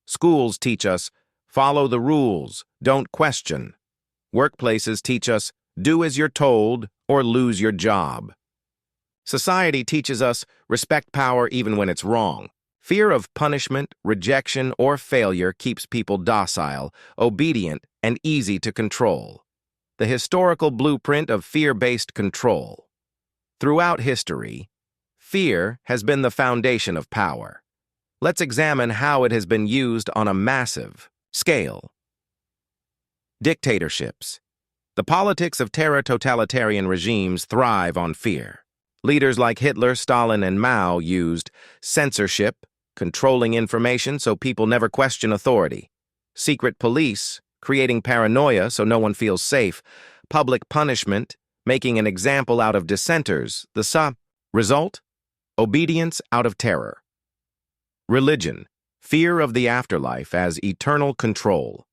[SPEAKER 1] Schools teach us, follow the rules, don't question. Workplaces teach us, do as you're told or lose your job. Society teaches us, respect power even when it's wrong. Fear of punishment, rejection, or failure keeps people docile, obedient, and easy to control. The historical blueprint of fear-based control. Throughout history, fear has been the foundation of power. Let's examine how it has been used on a massive scale. Dictatorships. The politics of terror totalitarian regimes thrive on fear. Leaders like Hitler, Stalin, and Mao used censorship, controlling information so people never question authority, secret police, creating paranoia so no one feels safe, public punishment, making an example out of dissenters, result? Obedience out of terror. Religion, fear of the afterlife as eternal control.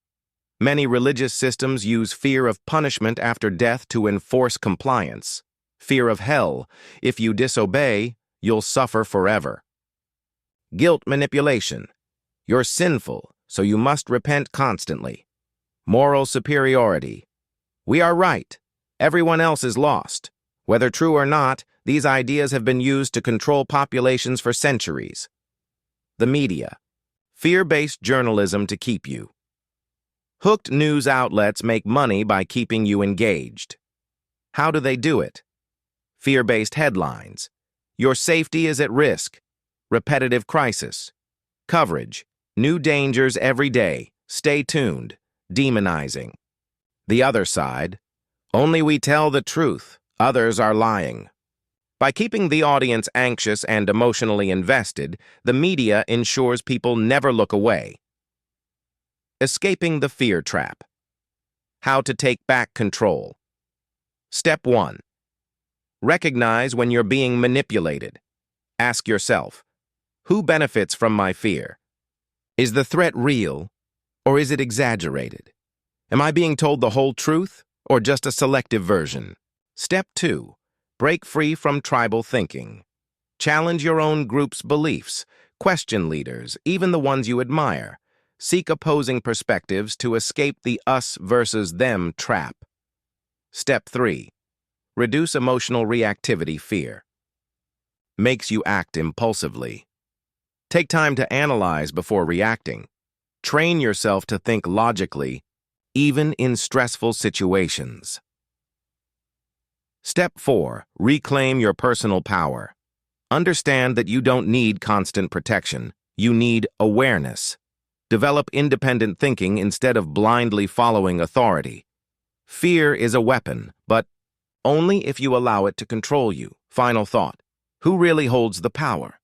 [SPEAKER 1] Many religious systems use fear of punishment after death to enforce compliance. Fear of hell, if you disobey, you'll suffer forever. Guilt manipulation. You're sinful, so you must repent constantly. Moral superiority. We are right. Everyone else is lost. Whether true or not, these ideas have been used to control populations for centuries. The media. Fear-based journalism to keep you. Hooked news outlets make money by keeping you engaged. How do they do it? Fear-based headlines. Your safety is at risk. Repetitive crisis. Coverage. New dangers every day. Stay tuned. Demonizing. The other side. Only we tell the truth. Others are lying. By keeping the audience anxious and emotionally invested, the media ensures people never look away. Escaping the fear trap. How to take back control. Step 1. Recognize when you're being manipulated. Ask yourself, who benefits from my fear? Is the threat real, or is it exaggerated? Am I being told the whole truth, or just a selective version? Step 2. Break free from tribal thinking. Challenge your own group's beliefs. Question leaders, even the ones you admire. Seek opposing perspectives to escape the us versus them trap. Step 3. Reduce emotional reactivity fear. Makes you act impulsively. Take time to analyze before reacting. Train yourself to think logically, even in stressful situations. Step 4. Reclaim your personal power. Understand that you don't need constant protection. You need awareness. Develop independent thinking instead of blindly following authority. Fear is a weapon, but only if you allow it to control you. Final thought. Who really holds the power?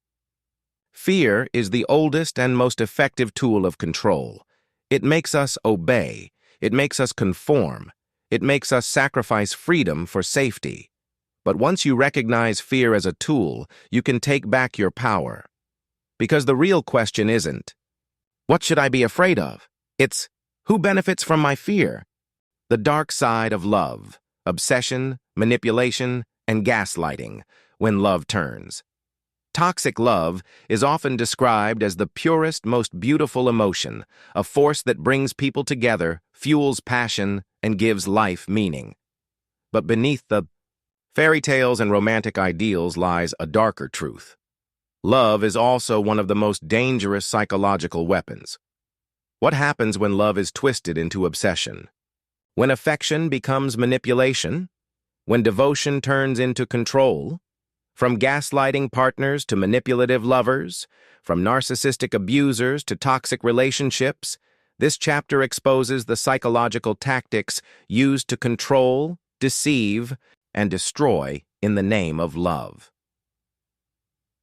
[SPEAKER 1] Fear is the oldest and most effective tool of control. It makes us obey. It makes us conform. It makes us sacrifice freedom for safety. But once you recognize fear as a tool, you can take back your power. Because the real question isn't, what should I be afraid of? It's, who benefits from my fear? The dark side of love, obsession, manipulation, and gaslighting, when love turns. Toxic love is often described as the purest, most beautiful emotion, a force that brings people together, fuels passion, and gives life meaning. But beneath the fairy tales and romantic ideals lies a darker truth. Love is also one of the most dangerous psychological weapons. What happens when love is twisted into obsession? When affection becomes manipulation? When devotion turns into control? From gaslighting partners to manipulative lovers, from narcissistic abusers to toxic relationships, this chapter exposes the psychological tactics used to control, deceive, and destroy in the name of love.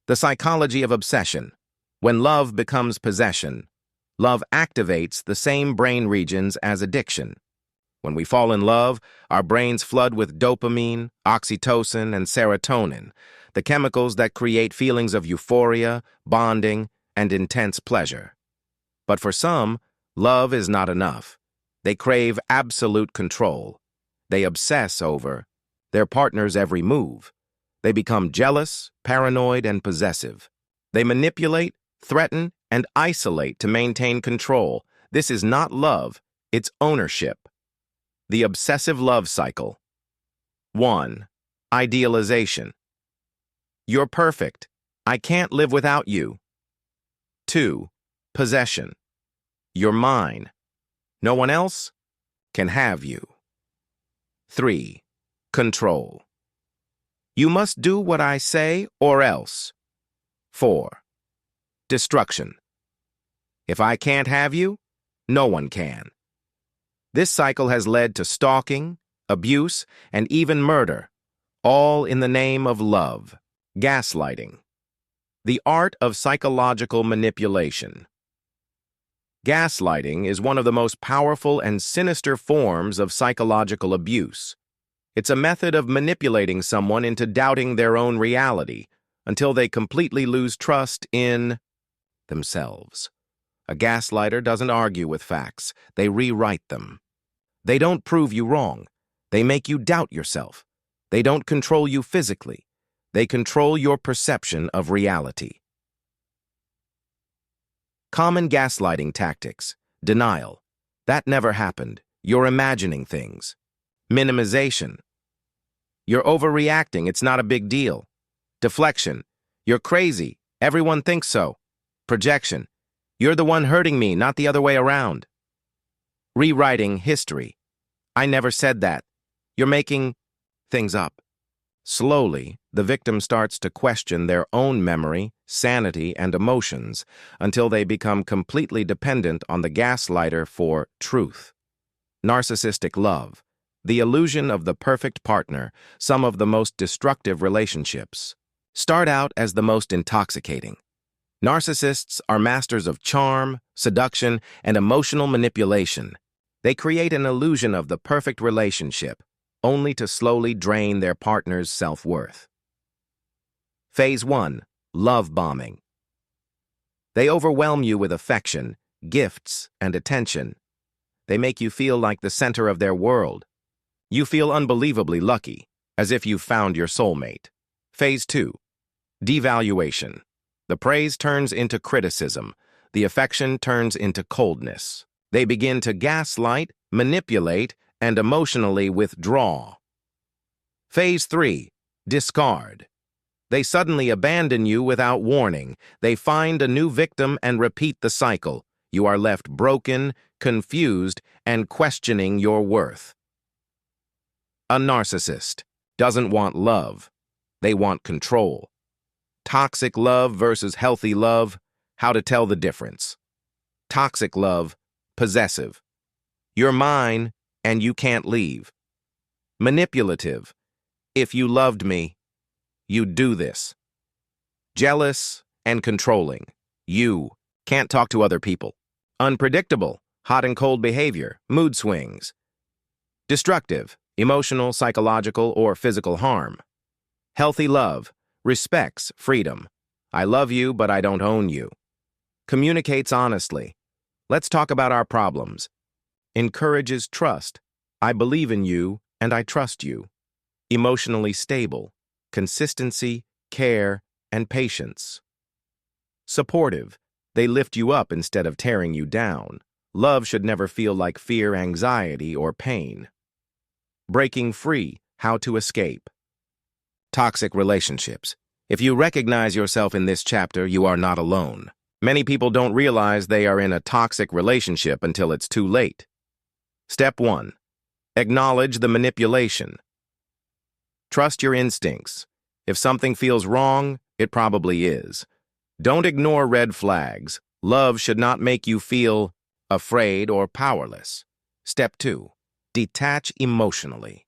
[SPEAKER 1] The psychology of obsession. When love becomes possession, love activates the same brain regions as addiction. When we fall in love, our brains flood with dopamine, oxytocin, and serotonin, the chemicals that create feelings of euphoria, bonding, and intense pleasure. But for some, love is not enough. They crave absolute control. They obsess over their partner's every move. They become jealous, paranoid, and possessive. They manipulate, threaten, and isolate to maintain control. This is not love, it's ownership. The obsessive love cycle. 1. Idealization. You're perfect. I can't live without you. 2. Possession. You're mine. No one else can have you. 3. Control. You must do what I say or else. 4. Destruction. If I can't have you, no one can. This cycle has led to stalking, abuse, and even murder, all in the name of love. Gaslighting. The art of psychological manipulation. Gaslighting is one of the most powerful and sinister forms of psychological abuse. It's a method of manipulating someone into doubting their own reality until they completely lose trust in themselves. A gaslighter doesn't argue with facts, they rewrite them. They don't prove you wrong, they make you doubt yourself. They don't control you physically, they control your perception of reality. Common gaslighting tactics. Denial. That never happened. You're imagining things. Minimization. You're overreacting. It's not a big deal. Deflection. You're crazy. Everyone thinks so. Projection. You're the one hurting me, not the other way around. Rewriting history. I never said that. You're making things up. Slowly, the victim starts to question their own memory, sanity, and emotions until they become completely dependent on the gaslighter for truth. Narcissistic love. The illusion of the perfect partner, some of the most destructive relationships, start out as the most intoxicating. Narcissists are masters of charm, seduction, and emotional manipulation. They create an illusion of the perfect relationship, only to slowly drain their partner's self-worth. Phase 1. Love bombing. They overwhelm you with affection, gifts, and attention. They make you feel like the center of their world. You feel unbelievably lucky, as if you've found your soulmate. Phase 2. Devaluation. The praise turns into criticism. The affection turns into coldness. They begin to gaslight, manipulate, and emotionally withdraw. Phase 3. Discard. They suddenly abandon you without warning. They find a new victim and repeat the cycle. You are left broken, confused, and questioning your worth. A narcissist doesn't want love. They want control. Toxic love versus healthy love, how to tell the difference. Toxic love, possessive. You're mine, and you can't leave. Manipulative. If you loved me, you'd do this. Jealous and controlling. You can't talk to other people. Unpredictable. Hot and cold behavior. Mood swings. Destructive. Emotional, psychological, or physical harm. Healthy love. Respects freedom. I love you, but I don't own you. Communicates honestly. Let's talk about our problems. Encourages trust. I believe in you and I trust you. Emotionally stable. Consistency, care, and patience. Supportive. They lift you up instead of tearing you down. Love should never feel like fear, anxiety, or pain. Breaking free. How to escape. Toxic relationships. If you recognize yourself in this chapter, you are not alone. Many people don't realize they are in a toxic relationship until it's too late. Step 1. Acknowledge the manipulation. Trust your instincts. If something feels wrong, it probably is. Don't ignore red flags. Love should not make you feel afraid or powerless. Step 2. Detach emotionally.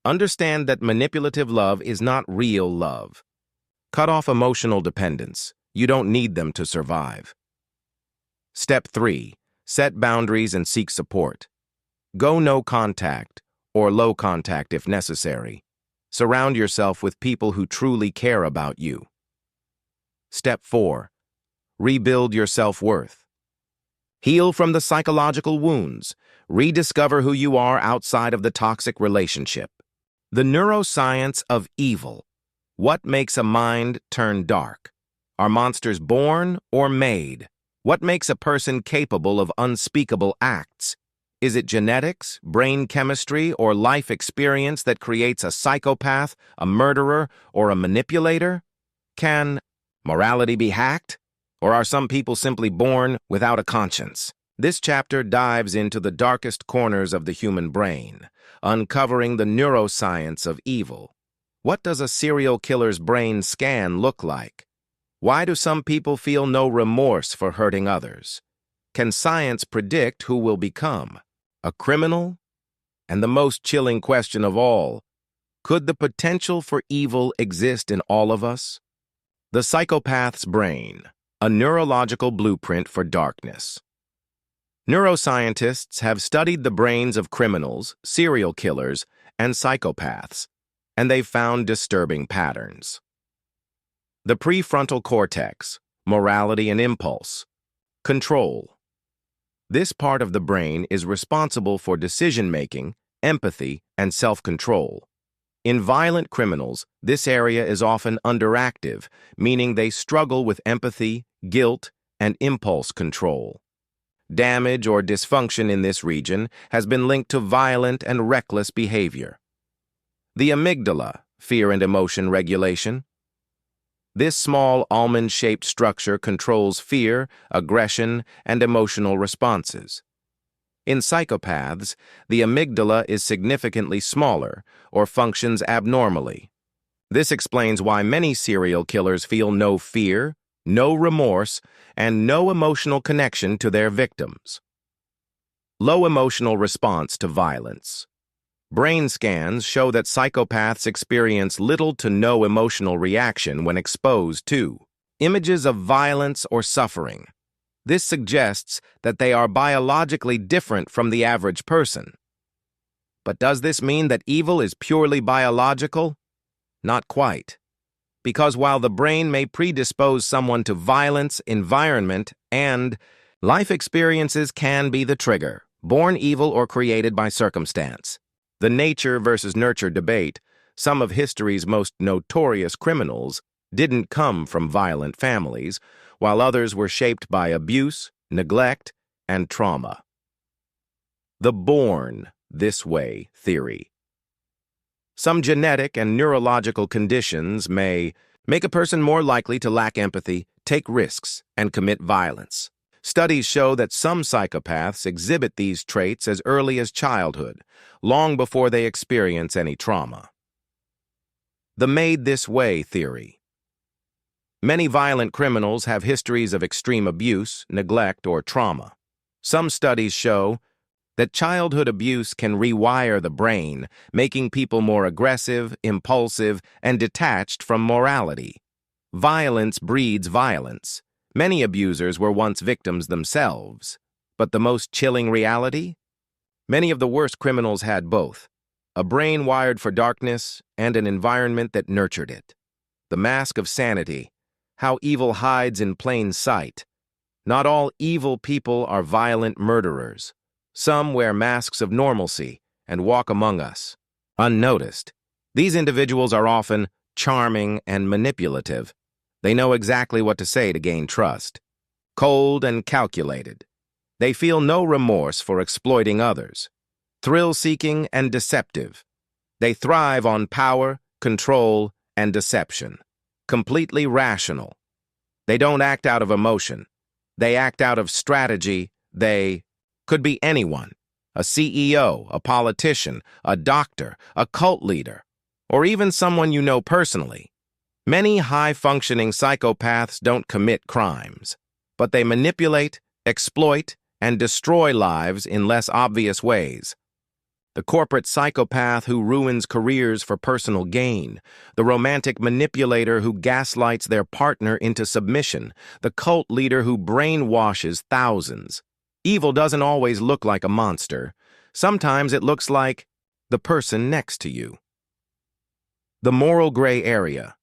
[SPEAKER 1] Understand that manipulative love is not real love. Cut off emotional dependence. You don't need them to survive. Step 3. Set boundaries and seek support. Go no contact, or low contact if necessary. Surround yourself with people who truly care about you. Step 4. Rebuild your self-worth. Heal from the psychological wounds. Rediscover who you are outside of the toxic relationship. The neuroscience of evil. What makes a mind turn dark? Are monsters born or made? What makes a person capable of unspeakable acts? Is it genetics, brain chemistry, or life experience that creates a psychopath, a murderer, or a manipulator? Can morality be hacked? Or are some people simply born without a conscience? This chapter dives into the darkest corners of the human brain, uncovering the neuroscience of evil. What does a serial killer's brain scan look like? Why do some people feel no remorse for hurting others? Can science predict who will become a criminal? And the most chilling question of all, Could the potential for evil exist in all of us? The psychopath's brain, a neurological blueprint for darkness. Neuroscientists have studied the brains of criminals, serial killers, and psychopaths, and they've found disturbing patterns. The prefrontal cortex, morality and impulse. Control. This part of the brain is responsible for decision-making, empathy, and self-control. In violent criminals, this area is often underactive, meaning they struggle with empathy, guilt, and impulse control. Damage or dysfunction in this region has been linked to violent and reckless behavior. The amygdala, fear and emotion regulation. This small almond-shaped structure controls fear, aggression, and emotional responses. In psychopaths, the amygdala is significantly smaller or functions abnormally. This explains why many serial killers feel no fear, no remorse, and no emotional connection to their victims. Low emotional response to violence. Brain scans show that psychopaths experience little to no emotional reaction when exposed to images of violence or suffering. This suggests that they are biologically different from the average person. But does this mean that evil is purely biological? Not quite. Because while the brain may predispose someone to violence, environment, and life experiences can be the trigger, born evil or created by circumstance. The nature versus nurture debate, some of history's most notorious criminals didn't come from violent families, while others were shaped by abuse, neglect, and trauma. The born this way theory. Some genetic and neurological conditions may make a person more likely to lack empathy, take risks, and commit violence. Studies show that some psychopaths exhibit these traits as early as childhood, long before they experience any trauma. The made this way theory. Many violent criminals have histories of extreme abuse, neglect, or trauma. Some studies show that childhood abuse can rewire the brain, making people more aggressive, impulsive, and detached from morality. Violence breeds violence. Many abusers were once victims themselves. But the most chilling reality? Many of the worst criminals had both, a brain wired for darkness and an environment that nurtured it. The mask of sanity, how evil hides in plain sight. Not all evil people are violent murderers. Some wear masks of normalcy and walk among us, unnoticed. These individuals are often charming and manipulative. They know exactly what to say to gain trust. Cold and calculated. They feel no remorse for exploiting others. Thrill-seeking and deceptive. They thrive on power, control, and deception. Completely rational. They don't act out of emotion. They act out of strategy. They could be anyone, a CEO, a politician, a doctor, a cult leader, or even someone you know personally. Many high-functioning psychopaths don't commit crimes, but they manipulate, exploit, and destroy lives in less obvious ways. The corporate psychopath who ruins careers for personal gain, the romantic manipulator who gaslights their partner into submission, the cult leader who brainwashes thousands. Evil doesn't always look like a monster. Sometimes it looks like the person next to you. The moral gray area.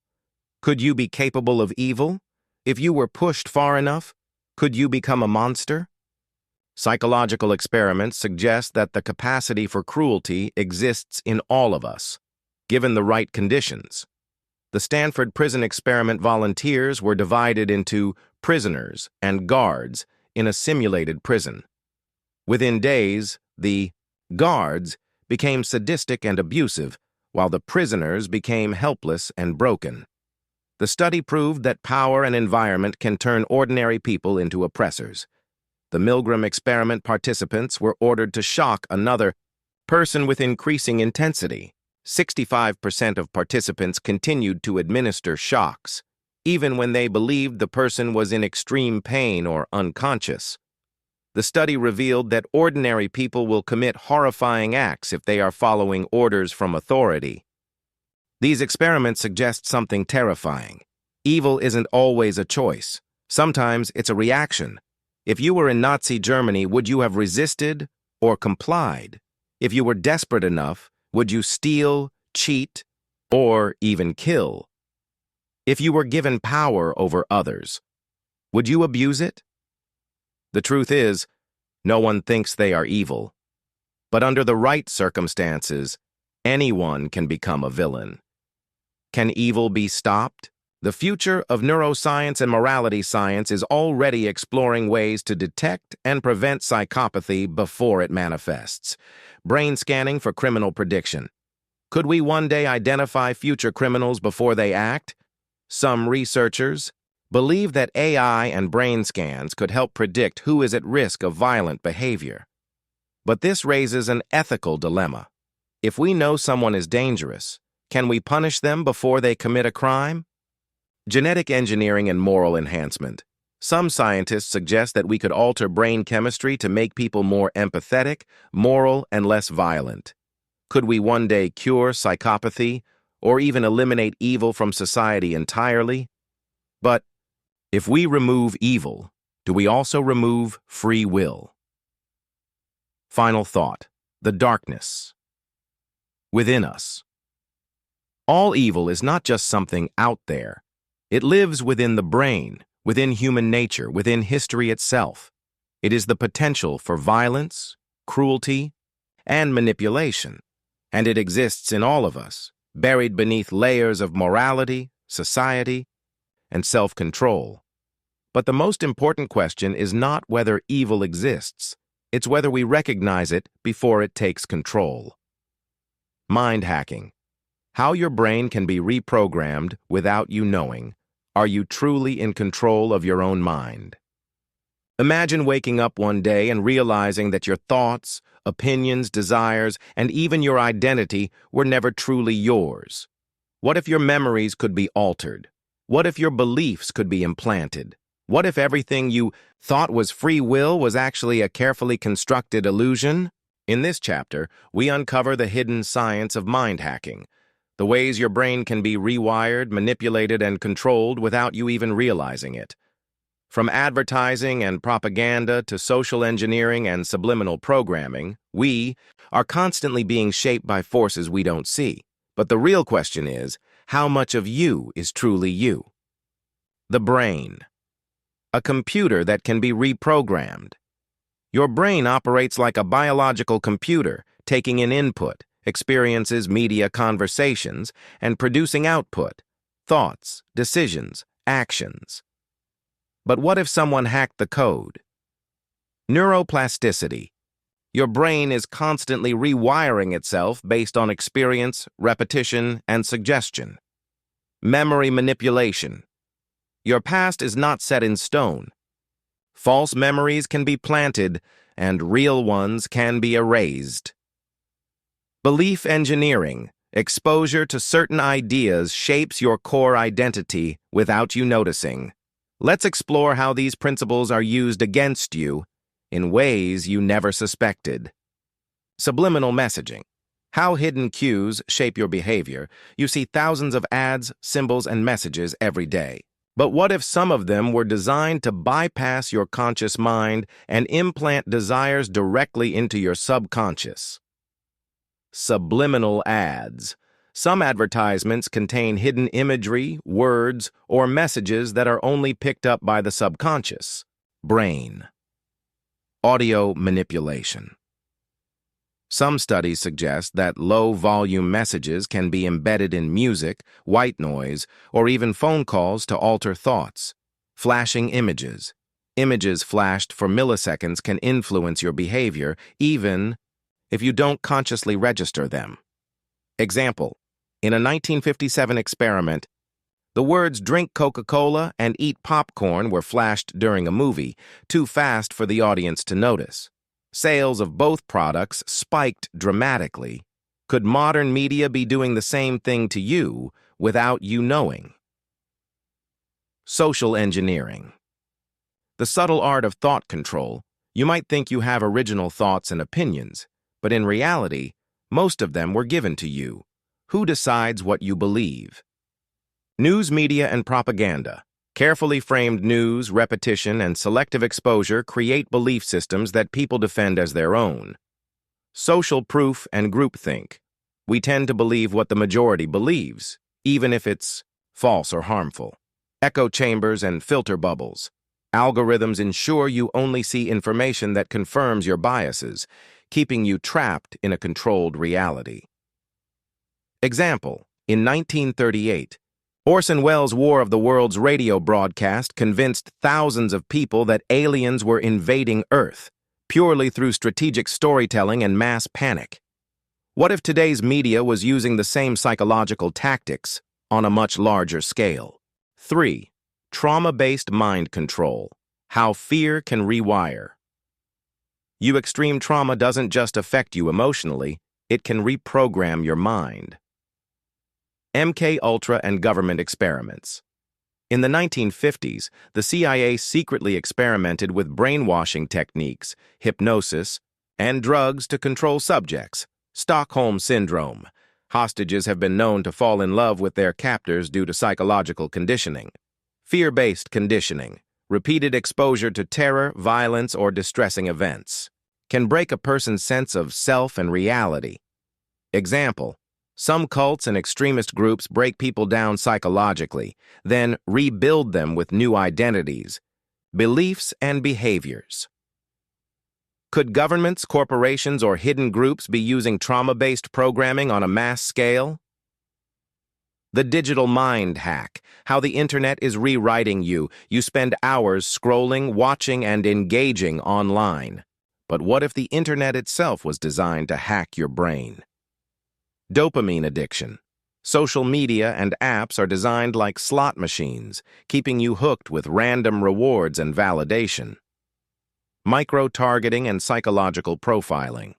[SPEAKER 1] Could you be capable of evil? If you were pushed far enough, could you become a monster? Psychological experiments suggest that the capacity for cruelty exists in all of us, given the right conditions. The Stanford prison experiment volunteers were divided into prisoners and guards in a simulated prison. Within days, the guards became sadistic and abusive, while the prisoners became helpless and broken. The study proved that power and environment can turn ordinary people into oppressors. The Milgram experiment participants were ordered to shock another person with increasing intensity. 65% of participants continued to administer shocks, even when they believed the person was in extreme pain or unconscious. The study revealed that ordinary people will commit horrifying acts if they are following orders from authority. These experiments suggest something terrifying. Evil isn't always a choice. Sometimes it's a reaction. If you were in Nazi Germany, would you have resisted or complied? If you were desperate enough, would you steal, cheat, or even kill? If you were given power over others, would you abuse it? The truth is, no one thinks they are evil. But under the right circumstances, anyone can become a villain. Can evil be stopped? The future of neuroscience and morality science is already exploring ways to detect and prevent psychopathy before it manifests. Brain scanning for criminal prediction. Could we one day identify future criminals before they act? Some researchers believe that AI and brain scans could help predict who is at risk of violent behavior. But this raises an ethical dilemma. If we know someone is dangerous, can we punish them before they commit a crime? Genetic engineering and moral enhancement. Some scientists suggest that we could alter brain chemistry to make people more empathetic, moral, and less violent. Could we one day cure psychopathy or even eliminate evil from society entirely? But if we remove evil, do we also remove free will? Final thought: the darkness within us. All evil is not just something out there. It lives within the brain, within human nature, within history itself. It is the potential for violence, cruelty, and manipulation. And it exists in all of us, buried beneath layers of morality, society, and self-control. But the most important question is not whether evil exists. It's whether we recognize it before it takes control. Mind hacking. How your brain can be reprogrammed without you knowing. Are you truly in control of your own mind? Imagine waking up one day and realizing that your thoughts, opinions, desires, and even your identity were never truly yours. What if your memories could be altered? What if your beliefs could be implanted? What if everything you thought was free will was actually a carefully constructed illusion? In this chapter, we uncover the hidden science of mind hacking, the ways your brain can be rewired, manipulated, and controlled without you even realizing it. From advertising and propaganda to social engineering and subliminal programming, we are constantly being shaped by forces we don't see. But the real question is, how much of you is truly you? The brain. A computer that can be reprogrammed. Your brain operates like a biological computer, taking in input, experiences, media, conversations, and producing output, thoughts, decisions, actions. But what if someone hacked the code? Neuroplasticity. Your brain is constantly rewiring itself based on experience, repetition, and suggestion. Memory manipulation. Your past is not set in stone. False memories can be planted, and real ones can be erased. Belief engineering. Exposure to certain ideas shapes your core identity without you noticing. Let's explore how these principles are used against you in ways you never suspected. Subliminal messaging. How hidden cues shape your behavior. You see thousands of ads, symbols, and messages every day. But what if some of them were designed to bypass your conscious mind and implant desires directly into your subconscious? Subliminal ads. Some advertisements contain hidden imagery, words, or messages that are only picked up by the subconscious brain. Audio manipulation. Some studies suggest that low-volume messages can be embedded in music, white noise, or even phone calls to alter thoughts. Flashing images. Images flashed for milliseconds can influence your behavior, even if you don't consciously register them. Example: in a 1957 experiment, the words "drink Coca-Cola" and "eat popcorn" were flashed during a movie, too fast for the audience to notice. Sales of both products spiked dramatically. Could modern media be doing the same thing to you without you knowing? Social engineering. The subtle art of thought control. You might think you have original thoughts and opinions, but in reality, most of them were given to you. Who decides what you believe? News media and propaganda. Carefully framed news, repetition, and selective exposure create belief systems that people defend as their own. Social proof and groupthink. We tend to believe what the majority believes, even if it's false or harmful. Echo chambers and filter bubbles. Algorithms ensure you only see information that confirms your biases, keeping you trapped in a controlled reality. Example, in 1938, Orson Welles' War of the Worlds radio broadcast convinced thousands of people that aliens were invading Earth, purely through strategic storytelling and mass panic. What if today's media was using the same psychological tactics on a much larger scale? 3. Trauma-based mind control. How fear can rewire. Extreme trauma doesn't just affect you emotionally, it can reprogram your mind. MK-Ultra and government experiments. In the 1950s, the CIA secretly experimented with brainwashing techniques, hypnosis, and drugs to control subjects. Stockholm Syndrome. Hostages have been known to fall in love with their captors due to psychological conditioning. Fear-based conditioning. Repeated exposure to terror, violence, or distressing events can break a person's sense of self and reality. Example, some cults and extremist groups break people down psychologically, then rebuild them with new identities, beliefs, and behaviors. Could governments, corporations, or hidden groups be using trauma-based programming on a mass scale? The digital mind hack, how the internet is rewriting you. You spend hours scrolling, watching, and engaging online. But what if the internet itself was designed to hack your brain? Dopamine addiction. Social media and apps are designed like slot machines, keeping you hooked with random rewards and validation. Micro-targeting and psychological profiling.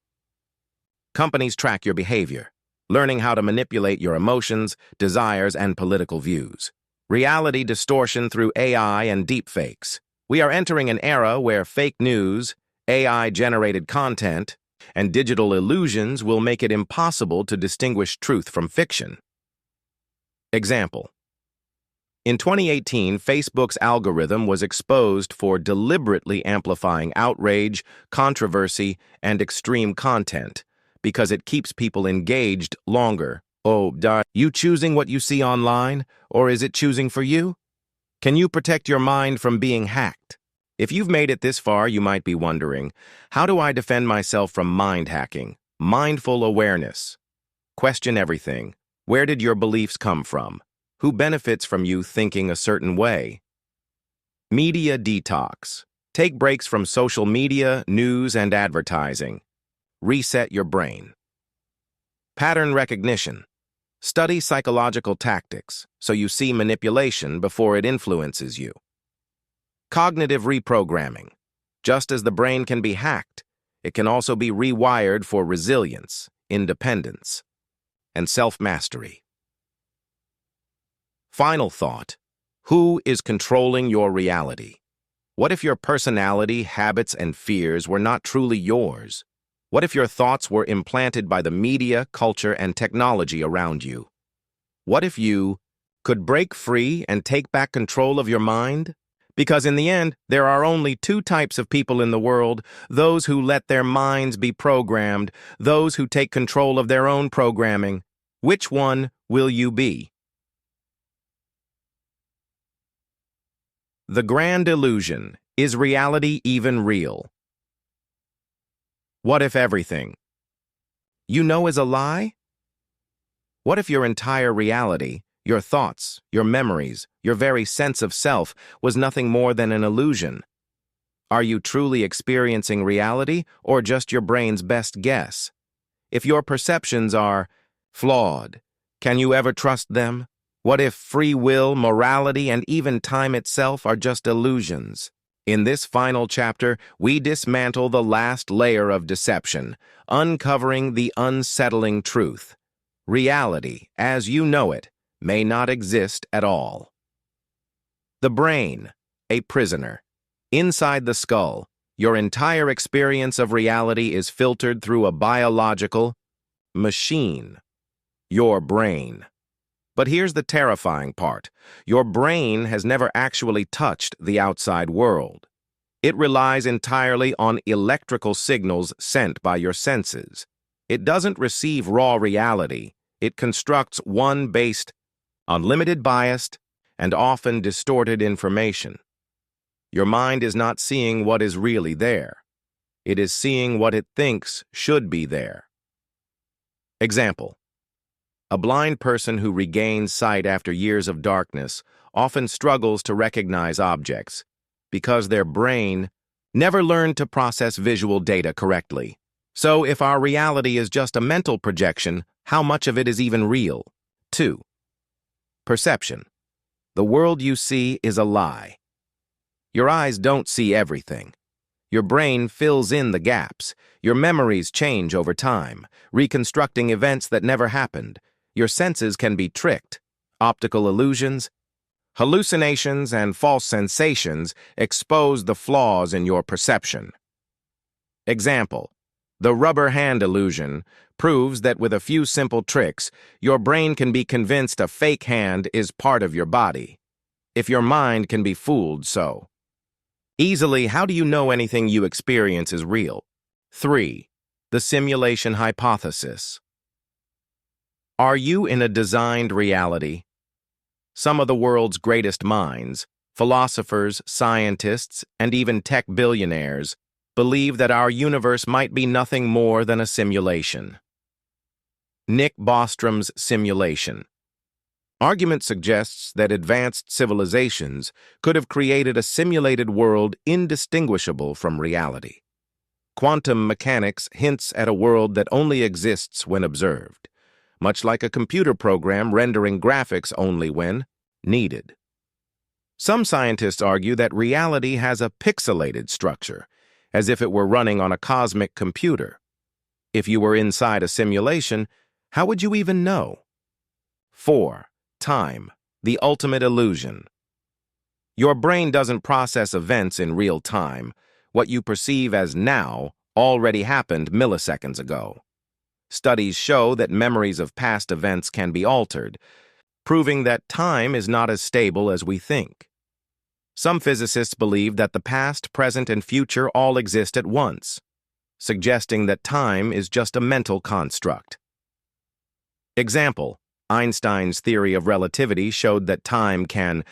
[SPEAKER 1] Companies track your behavior, learning how to manipulate your emotions, desires, and political views. Reality distortion through AI and deepfakes. We are entering an era where fake news, AI-generated content, and digital illusions will make it impossible to distinguish truth from fiction. Example. In 2018, Facebook's algorithm was exposed for deliberately amplifying outrage, controversy, and extreme content because it keeps people engaged longer. You choosing what you see online, or is it choosing for you? Can you protect your mind from being hacked? If you've made it this far, you might be wondering, how do I defend myself from mind hacking? Mindful awareness. Question everything. Where did your beliefs come from? Who benefits from you thinking a certain way? Media detox. Take breaks from social media, news, and advertising. Reset your brain. Pattern recognition. Study psychological tactics so you see manipulation before it influences you. Cognitive reprogramming. Just as the brain can be hacked, it can also be rewired for resilience, independence, and self-mastery. Final thought. Who is controlling your reality? What if your personality, habits, and fears were not truly yours? What if your thoughts were implanted by the media, culture, and technology around you? What if you could break free and take back control of your mind? Because in the end, there are only two types of people in the world: those who let their minds be programmed, those who take control of their own programming. Which one will you be? The grand illusion. Is reality even real? What if everything you know is a lie? What if your entire reality, your thoughts, your memories, your very sense of self, was nothing more than an illusion? Are you truly experiencing reality, or just your brain's best guess? If your perceptions are flawed, can you ever trust them? What if free will, morality, and even time itself are just illusions? In this final chapter, we dismantle the last layer of deception, uncovering the unsettling truth. Reality, as you know it, may not exist at all. The brain, a prisoner. Inside the skull, your entire experience of reality is filtered through a biological machine. Your brain. But here's the terrifying part. Your brain has never actually touched the outside world. It relies entirely on electrical signals sent by your senses. It doesn't receive raw reality. It constructs one based on limited biased and often distorted information. Your mind is not seeing what is really there. It is seeing what it thinks should be there. Example: a blind person who regains sight after years of darkness often struggles to recognize objects because their brain never learned to process visual data correctly. So if our reality is just a mental projection, how much of it is even real? 2. Perception. The world you see is a lie. Your eyes don't see everything. Your brain fills in the gaps. Your memories change over time, reconstructing events that never happened. Your senses can be tricked. Optical illusions, hallucinations, and false sensations expose the flaws in your perception. Example: the rubber hand illusion proves that with a few simple tricks, your brain can be convinced a fake hand is part of your body. If your mind can be fooled so easily, how do you know anything you experience is real? 3. The simulation hypothesis. Are you in a designed reality? Some of the world's greatest minds, philosophers, scientists, and even tech billionaires, believe that our universe might be nothing more than a simulation. Nick Bostrom's simulation. Argument suggests that advanced civilizations could have created a simulated world indistinguishable from reality. Quantum mechanics hints at a world that only exists when observed, much like a computer program rendering graphics only when needed. Some scientists argue that reality has a pixelated structure, as if it were running on a cosmic computer. If you were inside a simulation, how would you even know? 4. Time, the ultimate illusion. Your brain doesn't process events in real time. What you perceive as now already happened milliseconds ago. Studies show that memories of past events can be altered, proving that time is not as stable as we think. Some physicists believe that the past, present, and future all exist at once, suggesting that time is just a mental construct. Example: Einstein's theory of relativity showed that time can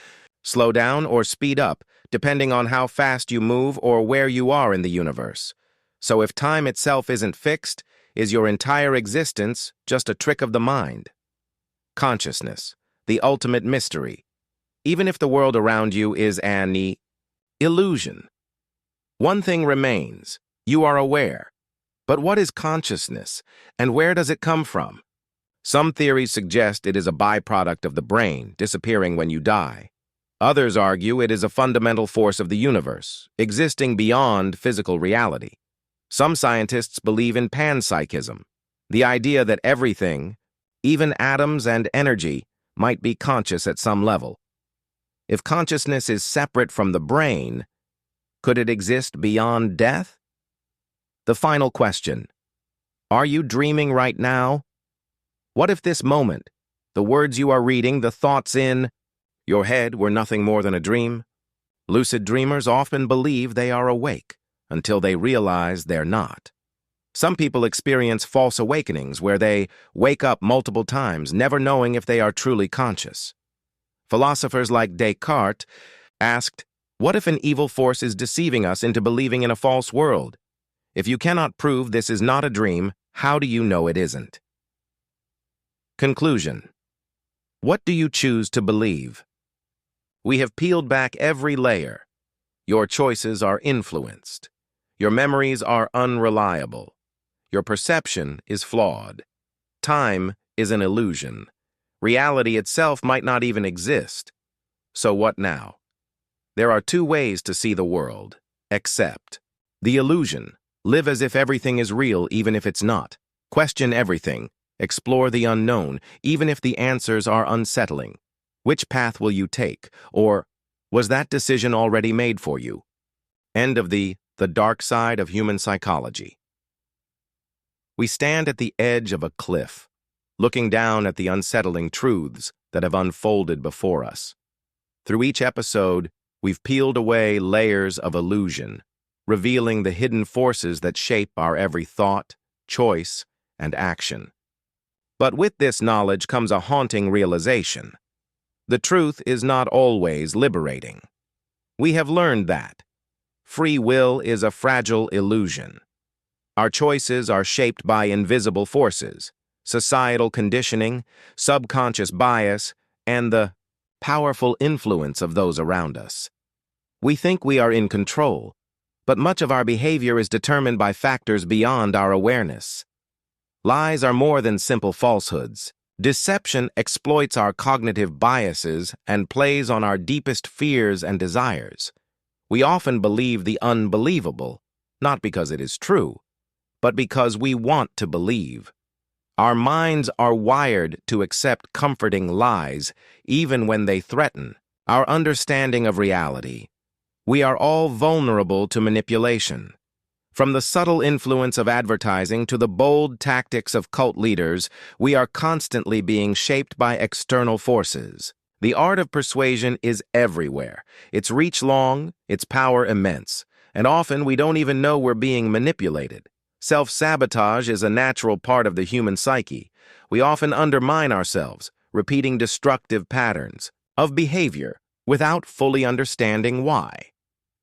[SPEAKER 1] slow down or speed up, depending on how fast you move or where you are in the universe. So if time itself isn't fixed, is your entire existence just a trick of the mind? Consciousness, the ultimate mystery. Even if the world around you is an illusion, one thing remains: you are aware. But what is consciousness, and where does it come from? Some theories suggest it is a byproduct of the brain, disappearing when you die. Others argue it is a fundamental force of the universe, existing beyond physical reality. Some scientists believe in panpsychism, the idea that everything, even atoms and energy, might be conscious at some level. If consciousness is separate from the brain, could it exist beyond death? The final question: are you dreaming right now? What if this moment, the words you are reading, the thoughts in your head were nothing more than a dream? Lucid dreamers often believe they are awake until they realize they're not. Some people experience false awakenings where they wake up multiple times, never knowing if they are truly conscious. Philosophers like Descartes asked, what if an evil force is deceiving us into believing in a false world? If you cannot prove this is not a dream, how do you know it isn't? Conclusion. What do you choose to believe? We have peeled back every layer. Your choices are influenced. Your memories are unreliable. Your perception is flawed. Time is an illusion. Reality itself might not even exist. So what now? There are two ways to see the world. Accept the illusion. Live as if everything is real, even if it's not. Question everything. Explore the unknown, even if the answers are unsettling. Which path will you take? Or was that decision already made for you? End of the dark side of human psychology. We stand at the edge of a cliff. looking down at the unsettling truths that have unfolded before us. Through each episode, we've peeled away layers of illusion, revealing the hidden forces that shape our every thought, choice, and action. But with this knowledge comes a haunting realization. The truth is not always liberating. We have learned that free will is a fragile illusion. Our choices are shaped by invisible forces, societal conditioning, subconscious bias, and the powerful influence of those around us. We think we are in control, but much of our behavior is determined by factors beyond our awareness. Lies are more than simple falsehoods. Deception exploits our cognitive biases and plays on our deepest fears and desires. We often believe the unbelievable, not because it is true, but because we want to believe. Our minds are wired to accept comforting lies, even when they threaten our understanding of reality. We are all vulnerable to manipulation. From the subtle influence of advertising to the bold tactics of cult leaders, we are constantly being shaped by external forces. The art of persuasion is everywhere. Its reach long, its power immense, and often we don't even know we're being manipulated. Self-sabotage is a natural part of the human psyche. We often undermine ourselves, repeating destructive patterns of behavior without fully understanding why.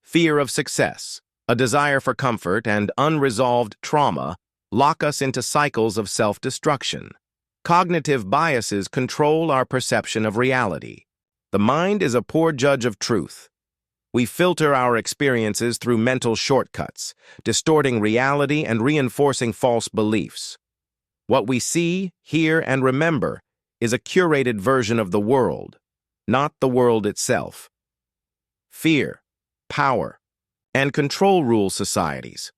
[SPEAKER 1] Fear of success, a desire for comfort, and unresolved trauma lock us into cycles of self-destruction. Cognitive biases control our perception of reality. The mind is a poor judge of truth. We filter our experiences through mental shortcuts, distorting reality and reinforcing false beliefs. What we see, hear, and remember is a curated version of the world, not the world itself. Fear, power, and control rule societies.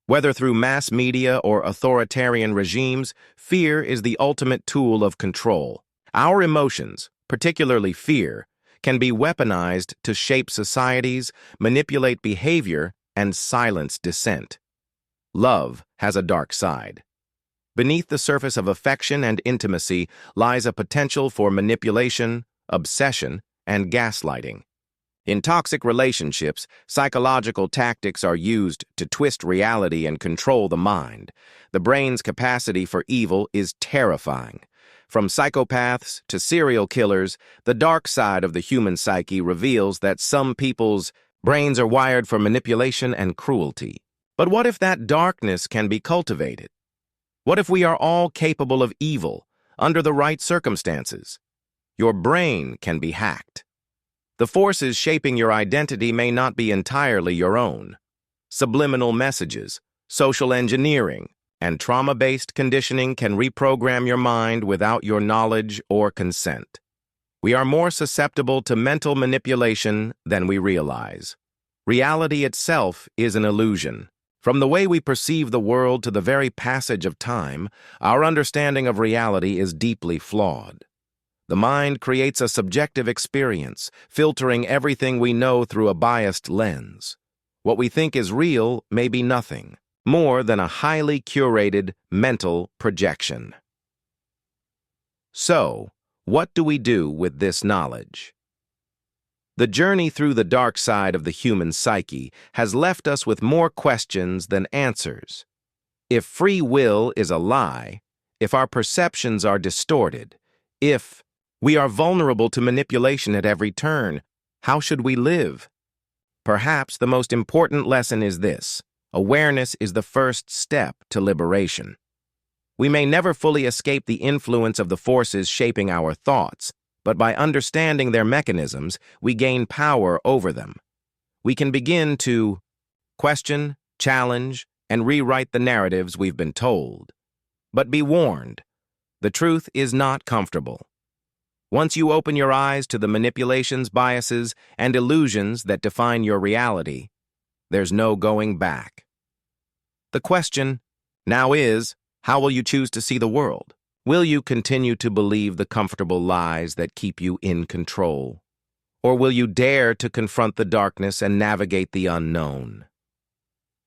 [SPEAKER 1] Whether through mass media or authoritarian regimes, fear is the ultimate tool of control. Our emotions, particularly fear, can be weaponized to shape societies, manipulate behavior, and silence dissent. Love has a dark side. Beneath the surface of affection and intimacy lies a potential for manipulation, obsession, and gaslighting. In toxic relationships, psychological tactics are used to twist reality and control the mind. The brain's capacity for evil is terrifying. From psychopaths to serial killers, the dark side of the human psyche reveals that some people's brains are wired for manipulation and cruelty. But what if that darkness can be cultivated? What if we are all capable of evil under the right circumstances? Your brain can be hacked. The forces shaping your identity may not be entirely your own. Subliminal messages, social engineering, and trauma-based conditioning can reprogram your mind without your knowledge or consent. We are more susceptible to mental manipulation than we realize. Reality itself is an illusion. From the way we perceive the world to the very passage of time, our understanding of reality is deeply flawed. The mind creates a subjective experience, filtering everything we know through a biased lens. What we think is real may be nothing more than a highly curated mental projection. So, what do we do with this knowledge? The journey through the dark side of the human psyche has left us with more questions than answers. If free will is a lie, if our perceptions are distorted, if we are vulnerable to manipulation at every turn, how should we live? Perhaps the most important lesson is this: awareness is the first step to liberation. We may never fully escape the influence of the forces shaping our thoughts, but by understanding their mechanisms, we gain power over them. We can begin to question, challenge, and rewrite the narratives we've been told. But be warned, the truth is not comfortable. Once you open your eyes to the manipulations, biases, and illusions that define your reality, there's no going back. The question now is, how will you choose to see the world? Will you continue to believe the comfortable lies that keep you in control? Or will you dare to confront the darkness and navigate the unknown?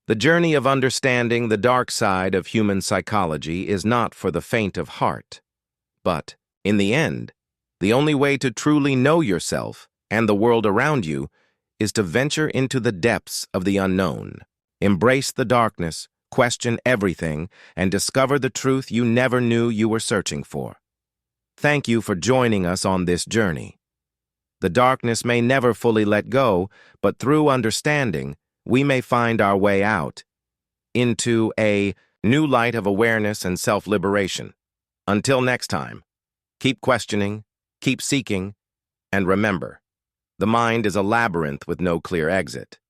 [SPEAKER 1] The journey of understanding the dark side of human psychology is not for the faint of heart. But, in the end, the only way to truly know yourself and the world around you is to venture into the depths of the unknown. Embrace the darkness, question everything, and discover the truth you never knew you were searching for. Thank you for joining us on this journey. The darkness may never fully let go, but through understanding, we may find our way out into a new light of awareness and self-liberation. Until next time, keep questioning, keep seeking, and remember, the mind is a labyrinth with no clear exit.